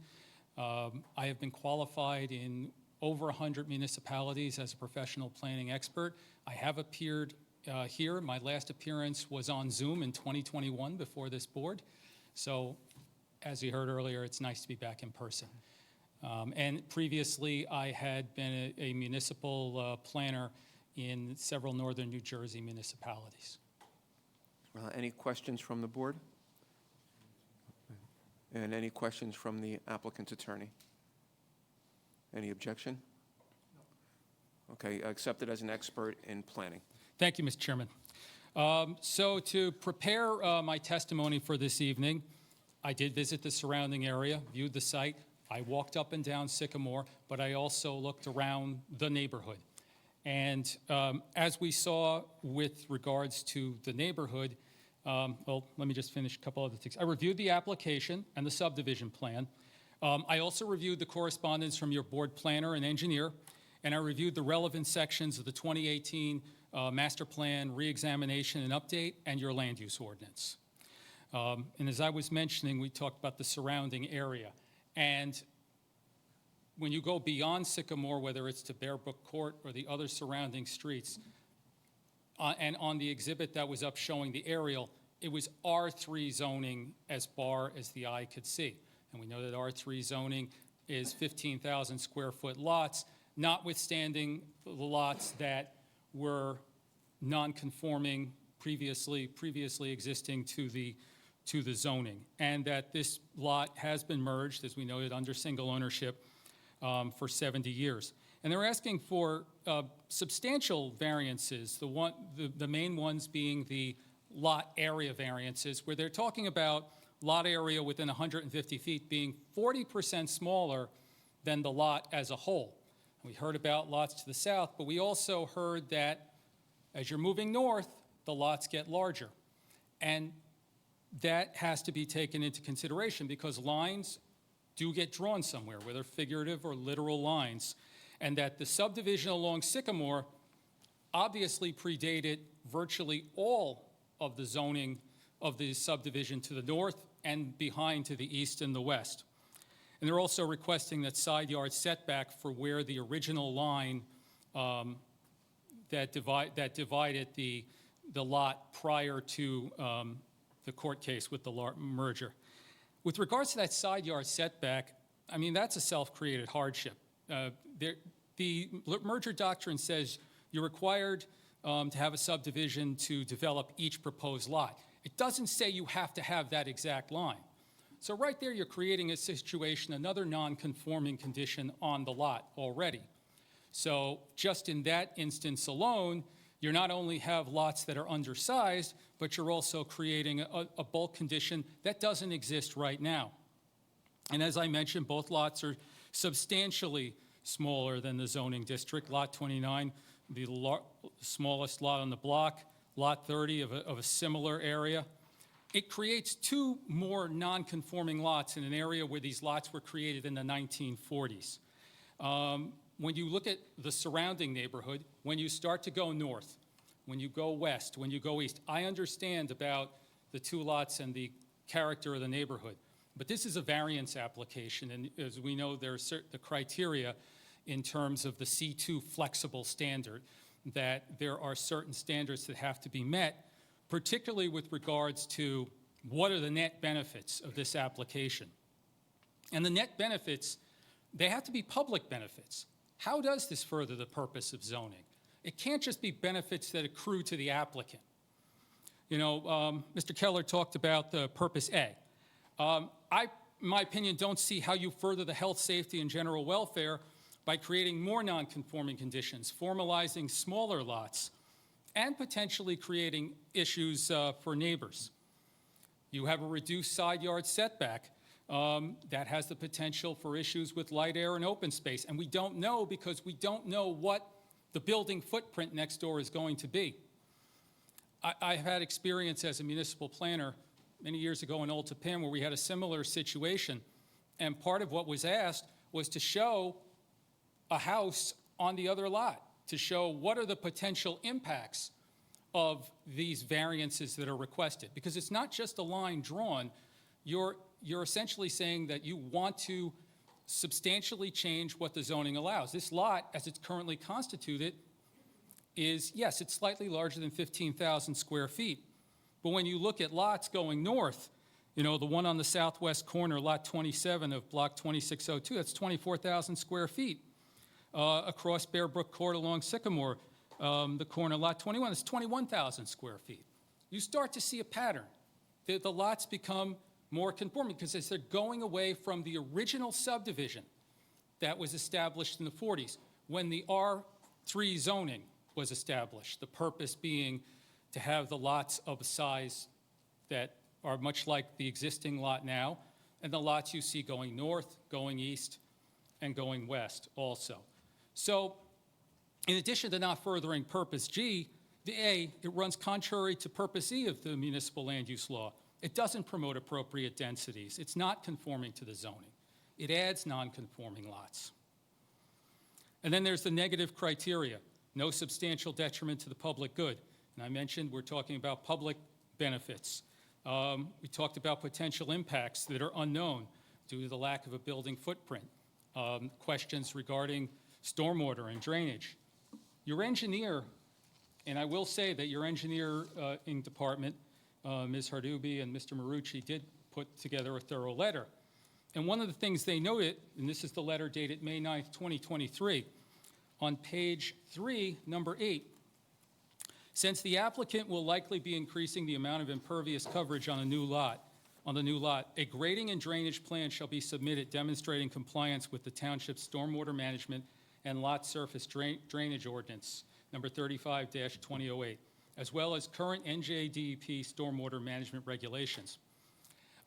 I have been qualified in over 100 municipalities as a professional planning expert. I have appeared here. My last appearance was on Zoom in 2021 before this board. So as you heard earlier, it's nice to be back in person. And previously, I had been a municipal planner in several northern New Jersey municipalities. Any questions from the board? And any questions from the applicant's attorney? Any objection? Okay, accepted as an expert in planning. Thank you, Mr. Chairman. So to prepare my testimony for this evening, I did visit the surrounding area, viewed the site. I walked up and down Sycamore, but I also looked around the neighborhood. And as we saw with regards to the neighborhood, well, let me just finish a couple other things. I reviewed the application and the subdivision plan. I also reviewed the correspondence from your board planner and engineer, and I reviewed the relevant sections of the 2018 master plan reexamination and update and your land use ordinance. And as I was mentioning, we talked about the surrounding area. And when you go beyond Sycamore, whether it's to Bear Brook Court or the other surrounding streets, and on the exhibit that was up showing the aerial, it was R3 zoning as far as the eye could see. And we know that R3 zoning is 15,000 square foot lots, notwithstanding the lots that were non-conforming previously existing to the zoning, and that this lot has been merged, as we noted, under single ownership for 70 years. And they're asking for substantial variances, the main ones being the lot area variances, where they're talking about lot area within 150 feet being 40% smaller than the lot as a whole. We heard about lots to the south, but we also heard that as you're moving north, the lots get larger. And that has to be taken into consideration because lines do get drawn somewhere, whether figurative or literal lines, and that the subdivision along Sycamore obviously predated virtually all of the zoning of the subdivision to the north and behind to the east and the west. And they're also requesting that side yard setback for where the original line that divided the lot prior to the court case with the merger. With regards to that side yard setback, I mean, that's a self-created hardship. The merger doctrine says you're required to have a subdivision to develop each proposed lot. It doesn't say you have to have that exact line. So right there, you're creating a situation, another non-conforming condition on the lot already. So just in that instance alone, you not only have lots that are undersized, but you're also creating a bulk condition that doesn't exist right now. And as I mentioned, both lots are substantially smaller than the zoning district. Lot 29, the smallest lot on the block, Lot 30 of a similar area. It creates two more non-conforming lots in an area where these lots were created in the 1940s. When you look at the surrounding neighborhood, when you start to go north, when you go west, when you go east, I understand about the two lots and the character of the neighborhood. But this is a variance application, and as we know, there are the criteria in terms of the C2 flexible standard, that there are certain standards that have to be met, particularly with regards to what are the net benefits of this application. And the net benefits, they have to be public benefits. How does this further the purpose of zoning? It can't just be benefits that accrue to the applicant. You know, Mr. Keller talked about the purpose A. I, in my opinion, don't see how you further the health, safety, and general welfare by creating more non-conforming conditions, formalizing smaller lots, and potentially creating issues for neighbors. You have a reduced side yard setback that has the potential for issues with light, air, and open space. And we don't know because we don't know what the building footprint next door is going to be. I've had experience as a municipal planner many years ago in Old Tappan where we had a similar situation. And part of what was asked was to show a house on the other lot, to show what are the potential impacts of these variances that are requested. Because it's not just a line drawn, you're essentially saying that you want to substantially change what the zoning allows. This lot, as it's currently constituted, is, yes, it's slightly larger than 15,000 square feet. But when you look at lots going north, you know, the one on the southwest corner, lot 27 of block 2602, that's 24,000 square feet. Across Bear Brook Court along Sycamore, the corner lot 21 is 21,000 square feet. You start to see a pattern. The lots become more conforming because as they're going away from the original subdivision that was established in the 40s, when the R3 zoning was established, the purpose being to have the lots of a size that are much like the existing lot now, and the lots you see going north, going east, and going west also. So in addition to not furthering purpose G, the A, it runs contrary to purpose E of the municipal land use law. It doesn't promote appropriate densities. It's not conforming to the zoning. It adds non-conforming lots. And then there's the negative criteria, no substantial detriment to the public good. And I mentioned we're talking about public benefits. We talked about potential impacts that are unknown due to the lack of a building footprint. Questions regarding stormwater and drainage. Your engineer, and I will say that your engineering department, Ms. Hardubi and Mr. Marucci, did put together a thorough letter. And one of the things they noted, and this is the letter dated May 9th, 2023, on page 3, number 8, since the applicant will likely be increasing the amount of impervious coverage on the new lot, a grading and drainage plan shall be submitted demonstrating compliance with the township's stormwater management and lot surface drainage ordinance, number 35-2008, as well as current NJDEP stormwater management regulations.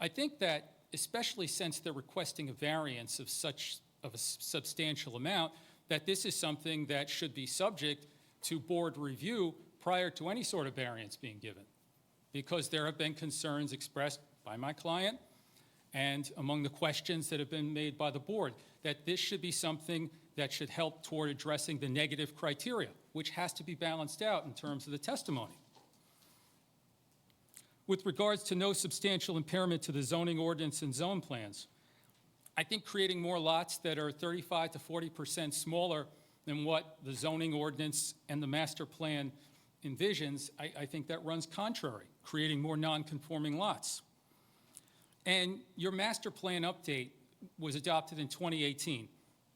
I think that, especially since they're requesting a variance of a substantial amount, that this is something that should be subject to board review prior to any sort of variance being given, because there have been concerns expressed by my client and among the questions that have been made by the board, that this should be something that should help toward addressing the negative criteria, which has to be balanced out in terms of the testimony. With regards to no substantial impairment to the zoning ordinance and zone plans, I think creating more lots that are 35 to 40% smaller than what the zoning ordinance and the master plan envisions, I think that runs contrary, creating more non-conforming lots. And your master plan update was adopted in 2018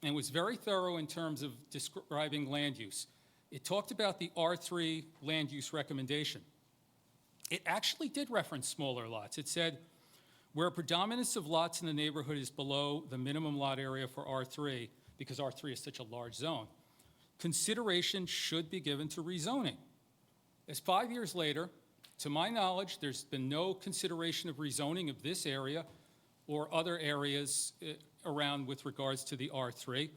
and was very thorough in terms of describing land use. It talked about the R3 land use recommendation. It actually did reference smaller lots. It said, where a predominance of lots in the neighborhood is below the minimum lot area for R3, because R3 is such a large zone, consideration should be given to rezoning. As 5 years later, to my knowledge, there's been no consideration of rezoning of this area or other areas around with regards to the R3.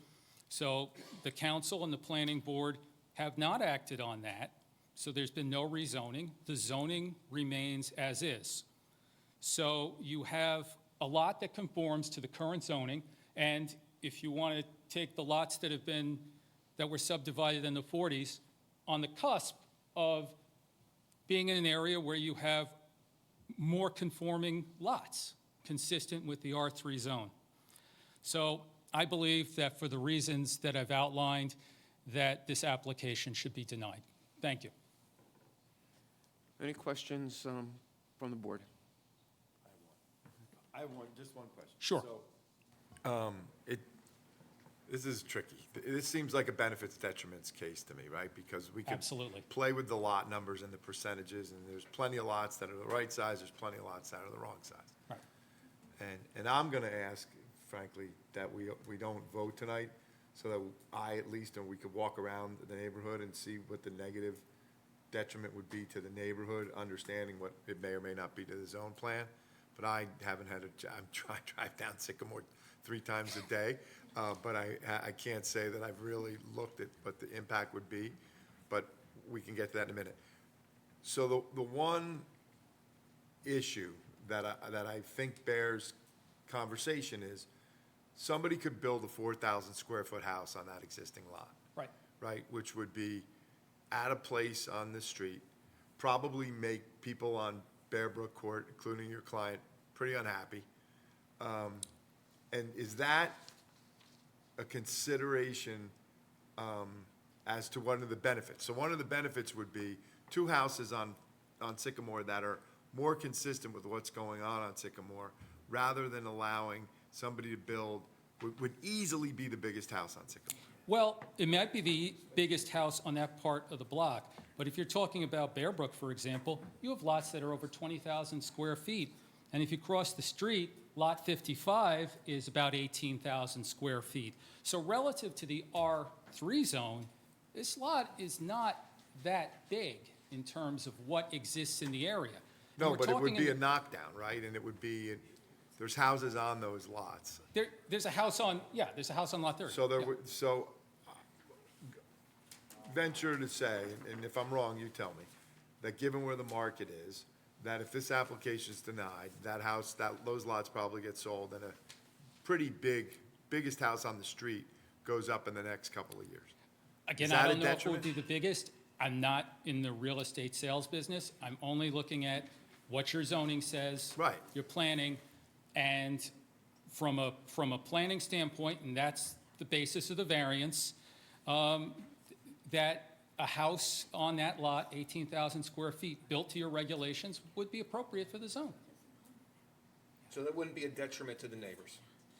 So the council and the planning board have not acted on that. So there's been no rezoning. The zoning remains as is. So you have a lot that conforms to the current zoning, and if you want to take the lots that were subdivided in the 40s, on the cusp of being in an area where you have more conforming lots consistent with the R3 zone. So I believe that for the reasons that I've outlined, that this application should be denied. Thank you. Any questions from the board? I have just one question. Sure. So, this is tricky. This seems like a benefits detriments case to me, right? Because we can Absolutely. play with the lot numbers and the percentages, and there's plenty of lots that are the right size, there's plenty of lots that are the wrong size. Right. And I'm gonna ask, frankly, that we don't vote tonight, so that I at least, and we could walk around the neighborhood and see what the negative detriment would be to the neighborhood, understanding what it may or may not be to the zone plan. But I haven't had I'm trying to drive down Sycamore 3 times a day, but I can't say that I've really looked at what the impact would be, but we can get to that in a minute. So the one issue that I think bears conversation is, somebody could build a 4,000 square foot house on that existing lot. Right. Right, which would be at a place on the street, probably make people on Bear Brook Court, including your client, pretty unhappy. And is that a consideration as to one of the benefits? So one of the benefits would be 2 houses on Sycamore that are more consistent with what's going on Sycamore, rather than allowing somebody to build, would easily be the biggest house on Sycamore. Well, it might be the biggest house on that part of the block, but if you're talking about Bear Brook, for example, you have lots that are over 20,000 square feet. And if you cross the street, lot 55 is about 18,000 square feet. So relative to the R3 zone, this lot is not that big in terms of what exists in the area. No, We're but it would talking be a in- knockdown, right? And it would be, there's houses on those lots. There's a house on, there's a house on lot 30. So there Yeah. would, so venture to say, and if I'm wrong, you tell me, that given where the market is, that if this application is denied, that house, those lots probably get sold, and a pretty biggest house on the street goes up in the next couple of years. Again, Is I that a don't know if it would detriment? be the biggest. I'm not in the real estate sales business. I'm only looking at what your zoning says. Right. Your planning, and from a planning standpoint, and that's the basis of the variance, that a house on that lot, 18,000 square feet, built to your regulations, would be appropriate for the zone. So that wouldn't be a detriment to the neighbors?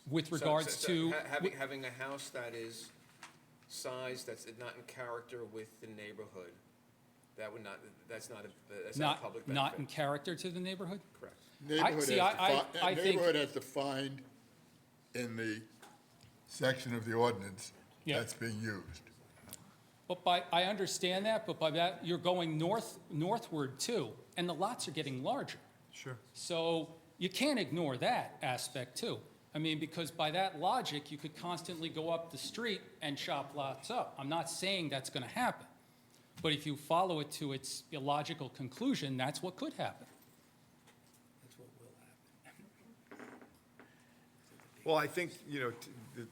with regards to. Having a house that is sized, that's not in character with the neighborhood, that's not a public benefit. Not in character to the neighborhood? Correct. Neighborhood as defined in the section of the ordinance Yeah. that's being used. But I understand that, but by that, you're going northward too, and the lots are getting larger. Sure. So you can't ignore that aspect too. I mean, because by that logic, you could constantly go up the street and chop lots up. I'm not saying that's going to happen. But if you follow it to its illogical conclusion, that's what could happen. Well, I think,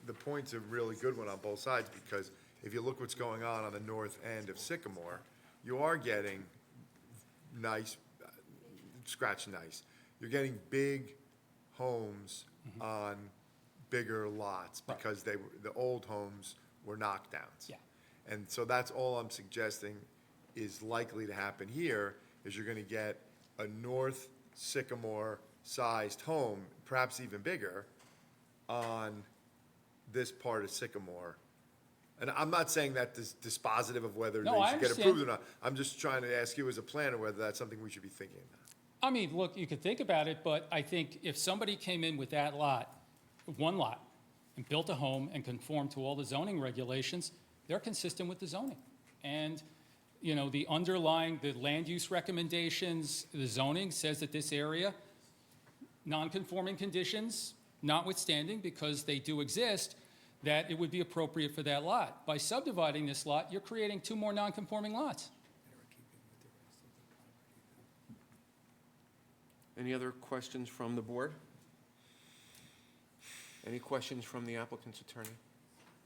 the point's a really good one on both sides, because if you look what's going on the north end of Sycamore, you are getting nice, nice. You're getting big homes on bigger lots, because the old homes were knockdowns. Yeah. And so that's all I'm suggesting is likely to happen here, is you're gonna get a North Sycamore-sized home, perhaps even bigger, on this part of Sycamore. And I'm not saying that is dispositive of whether they No, I should get understand. approved or not. I'm just trying to ask you as a planner whether that's something we should be thinking about. I mean, look, you could think about it, but I think if somebody came in with that lot, one lot, and built a home and conformed to all the zoning regulations, they're consistent with the zoning. And, the underlying, the land use recommendations, the zoning says that this area, non-conforming conditions notwithstanding, because they do exist, that it would be appropriate for that lot. By subdividing this lot, you're creating 2 more non-conforming lots. Any other questions from the board? Any questions from the applicant's attorney?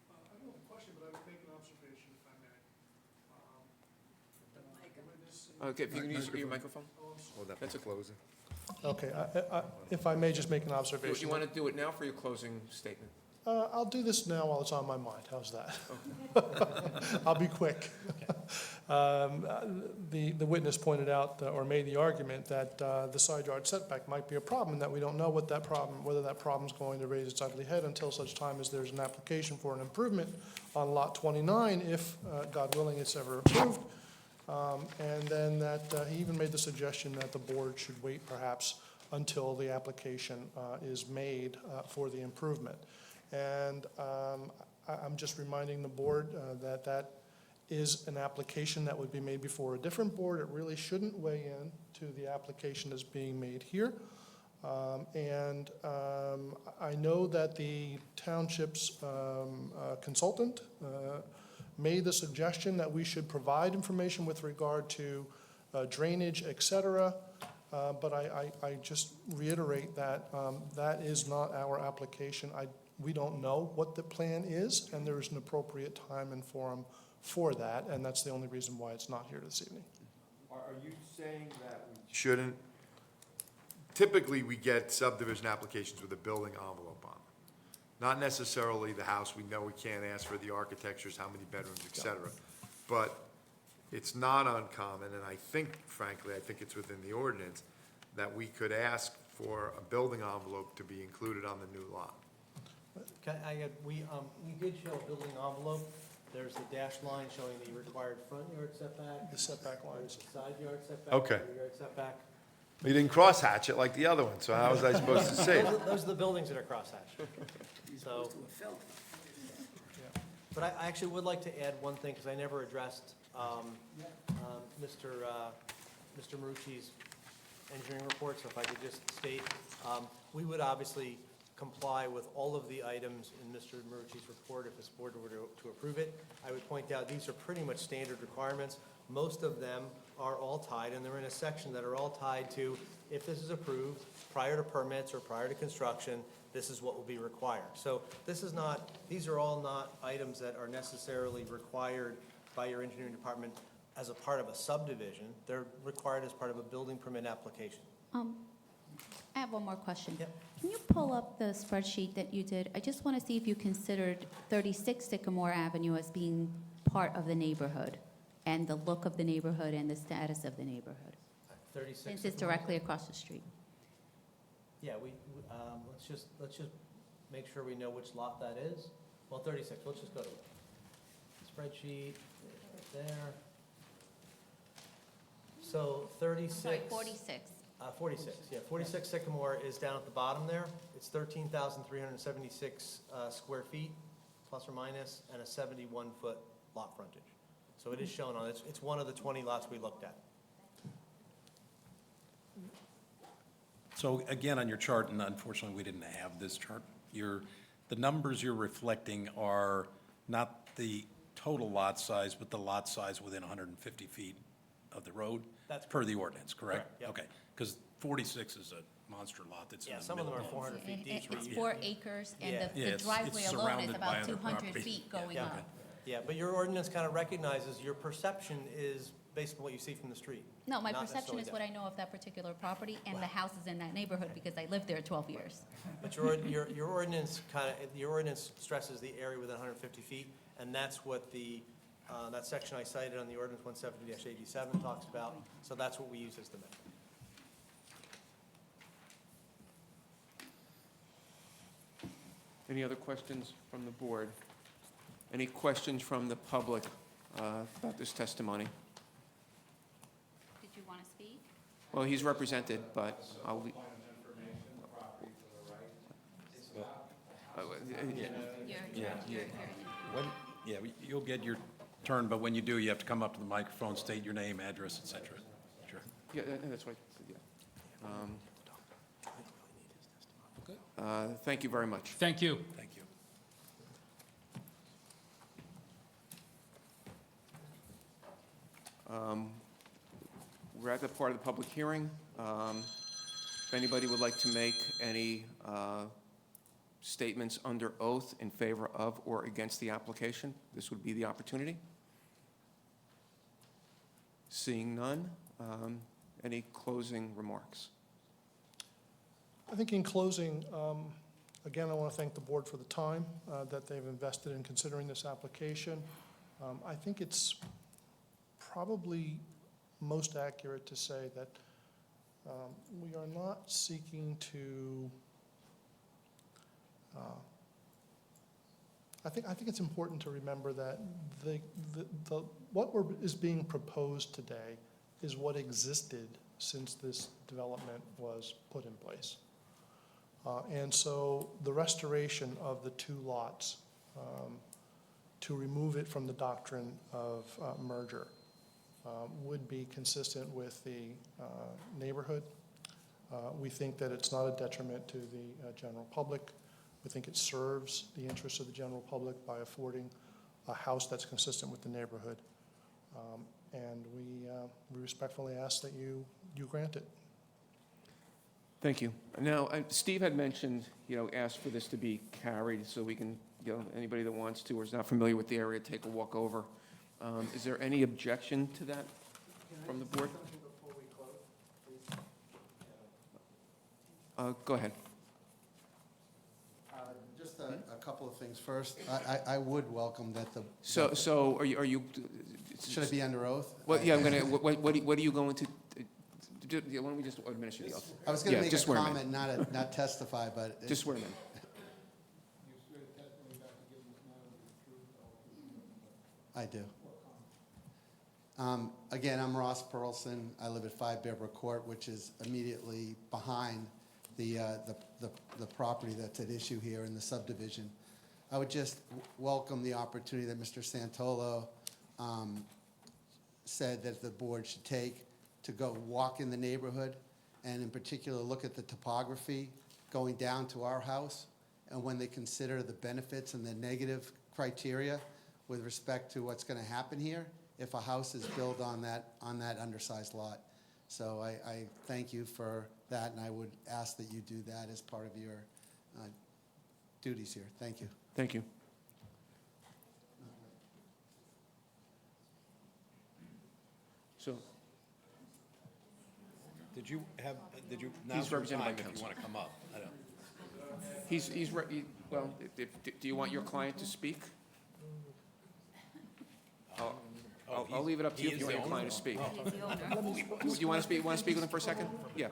I don't have a question, but I would make an observation, if I may. Okay, if you can use your microphone? Hold that That's for closing. Okay, if I may just make an observation. You want to do it now for your closing statement? I'll do this now while it's on my mind. How's that? I'll be quick. The witness pointed out, or made the argument, that the side yard setback might be a problem, and that we don't know whether that problem's going to raise its ugly head until such time as there's an application for an improvement on Lot 29, if, God willing, it's ever approved. And then that he even made the suggestion that the board should wait perhaps until the application is made for the improvement. And I'm just reminding the board that that is an application that would be made before a different board. It really shouldn't weigh in to the application that's being made here. And I know that the township's consultant made the suggestion that we should provide information with regard to drainage, et cetera. But I just reiterate that that is not our application. We don't know what the plan is, and there is an appropriate time and forum for that, and that's the only reason why it's not here this evening. Are you saying that we shouldn't? Typically, we get subdivision applications with a building envelope on them. Not necessarily the house, we know we can't ask for the architectures, how many bedrooms, et cetera. But it's not uncommon, and I think, frankly, it's within the ordinance, that we could ask for a building envelope to be included on the new lot. We did show a building envelope. There's the dashed line showing the required front yard setback. The setback lines. The side yard setback. Okay. Rear yard setback. You didn't crosshatch it like the other one, so how was I supposed to see it? Those are the buildings that are crosshatched. So, but I actually would like to add one thing, because I never addressed Mr. Marucci's engineering report, so if I could just state, we would obviously comply with all of the items in Mr. Marucci's report if this board were to approve it. I would point out these are pretty much standard requirements. Most of them are all tied, and they're in a section that are all tied to, if this is approved, prior to permits or prior to construction, this is what will be required. So these are all not items that are necessarily required by your engineering department as a part of a subdivision. They're required as part of a building permit application. I have one more question. Yep. Can you pull up the spreadsheet that you did? I just want to see if you considered 36 Sycamore Avenue as being part of the neighborhood, and the look of the neighborhood and the status of the neighborhood, 36. since it's directly across the street. Yeah, let's just make sure we know which lot that is. Well, 36, let's just go to it. Spreadsheet, right there. So 36. Sorry, 46. 46, yeah, 46 Sycamore is down at the bottom there. It's 13,376 square feet, plus or minus, and a 71-foot lot frontage. So it is shown on, it's one of the 20 lots we looked at. So again, on your chart, and unfortunately, we didn't have this chart, the numbers you're reflecting are not the total lot size, but the lot size within 150 feet of the road? That's per the ordinance, correct? Correct, yep. Okay, because 46 is a monster lot that's in Yeah, the some of middle. them are 400 feet deep. It's 4 acres, and Yeah. the Yeah, it's driveway alone is surrounded by about other 200 property. feet going Yeah. up. Yeah, but your ordinance kind of recognizes your perception is based on what you see from the street. No, my not perception necessarily is what I know of that particular property and the houses in that neighborhood, because I lived there 12 years. But your ordinance your ordinance stresses the area within 150 feet, and that's what that section I cited on the ordinance 170-87 talks about, so that's what we use as the metric. Any other questions from the board? Any questions from the public about this testimony? Did you want to speak? Well, he's represented, but I'll... You'll get your turn, but when you do, you have to come up to the microphone, state your name, address, et cetera. Sure. Yeah, that's what I said, yeah. Thank you very much. Thank you. Thank you. We're at the part of the public hearing. If anybody would like to make any statements under oath in favor of or against the application, this would be the opportunity. Seeing none, any closing remarks? I think in closing, again, I want to thank the board for the time that they've invested in considering this application. I think it's probably most accurate to say that we are not seeking to, I think it's important to remember that what is being proposed today is what existed since this development was put in place. And so the restoration of the two lots to remove it from the doctrine of merger would be consistent with the neighborhood. We think that it's not a detriment to the general public. We think it serves the interests of the general public by affording a house that's consistent with the neighborhood. And we respectfully ask that you grant it. Thank you. Now, Steve had mentioned, asked for this to be carried so we can, anybody that wants to or is not familiar with the area, take a walk over. Is there any objection to that from the board? Go ahead. Just a couple of things. First, I would welcome that the... So are you? Should it be under oath? Well, yeah, I'm going to, what are you going to, why don't we just administer the oath? I was going to make a swear him in. comment, not testify, but... Just swear him in. I do. Again, I'm Ross Perlson. I live at 5 Bearbrook Court, which is immediately behind the property that's at issue here in the subdivision. I would just welcome the opportunity that Mr. Santolo said that the board should take to go walk in the neighborhood, and in particular, look at the topography going down to our house, and when they consider the benefits and the negative criteria with respect to what's going to happen here if a house is built on that undersized lot. So I thank you for that, and I would ask that you do that as part of your duties here. Thank you. Thank you. So, Did you, He's represented by if you counsel. want to come up? I don't. well, do you want your client to speak? I'll leave it up to you if you want your client to speak. Do you want to speak with him for a second? Yeah.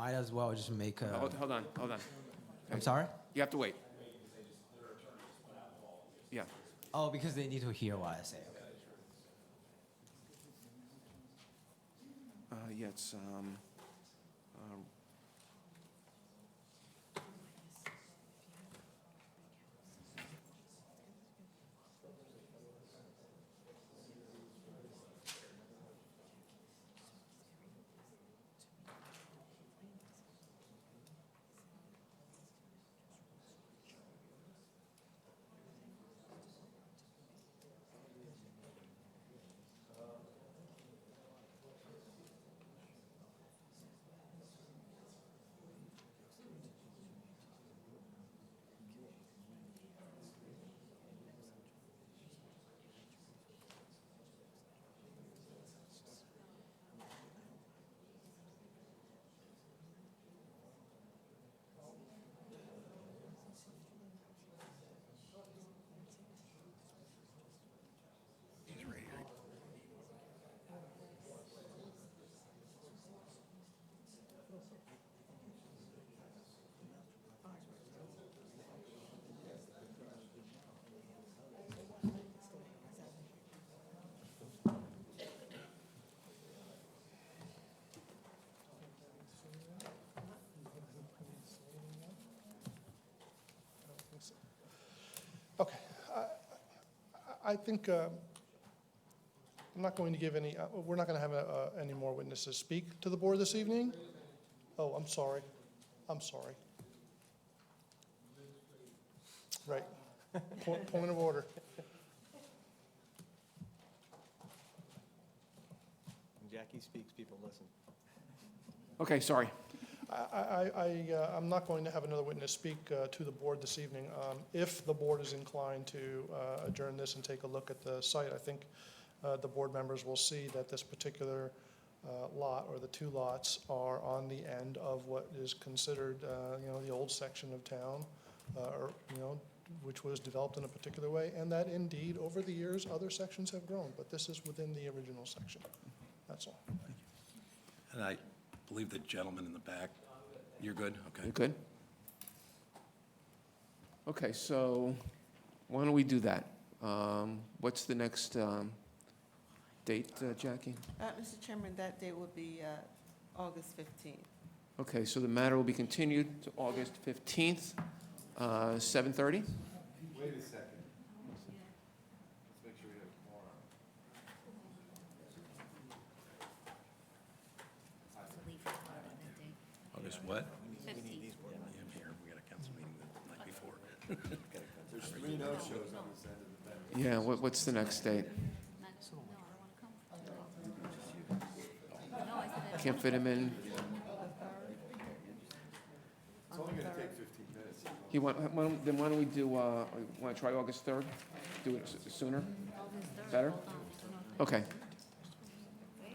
might as well just make a. Hold on. I'm sorry? You have to wait. Yeah. Oh, because they need to hear what I say. Okay. Yeah, it's, Okay. I think, I'm not going to give any, we're not going to have any more witnesses speak to the board this evening. Oh, I'm sorry. Right. Point of order. When Jackie speaks, people listen. okay, sorry. I'm not going to have another witness speak to the board this evening. If the board is inclined to adjourn this and take a look at the site, I think the board members will see that this particular lot, or the two lots, are on the end of what is considered, the old section of town, which was developed in a particular way, and that indeed, over the years, other sections have grown, but this is within the original section. That's all. And I believe the gentleman in the back, you're good? Okay. You good? Okay, so why don't we do that? What's the next date, Jackie? Mr. Chairman, that date would be August 15th. Okay, so the matter will be continued to August 15th, 7:30? Wait a second. Let's make sure we have more. August what? 15th. I'm here, we got a council meeting the night before. There's 3 no-shows on this end of the bench. Yeah, what's the next date? Can't fit him in. It's only gonna take 15 minutes. Then why don't we do, want to try August 3rd? Do it sooner? Better? Okay.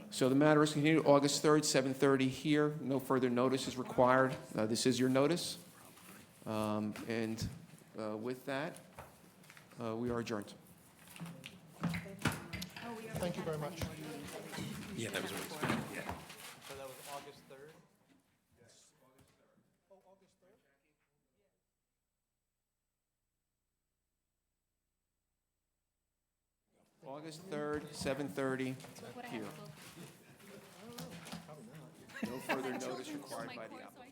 So the matter is continued August 3rd, 7:30 here. No further notice is required. This is your notice. And with that, we are adjourned. Thank you very much. Yeah, that was what yeah. So that was August 3rd? August 3rd, 7:30 here. No further notice required by the applicant.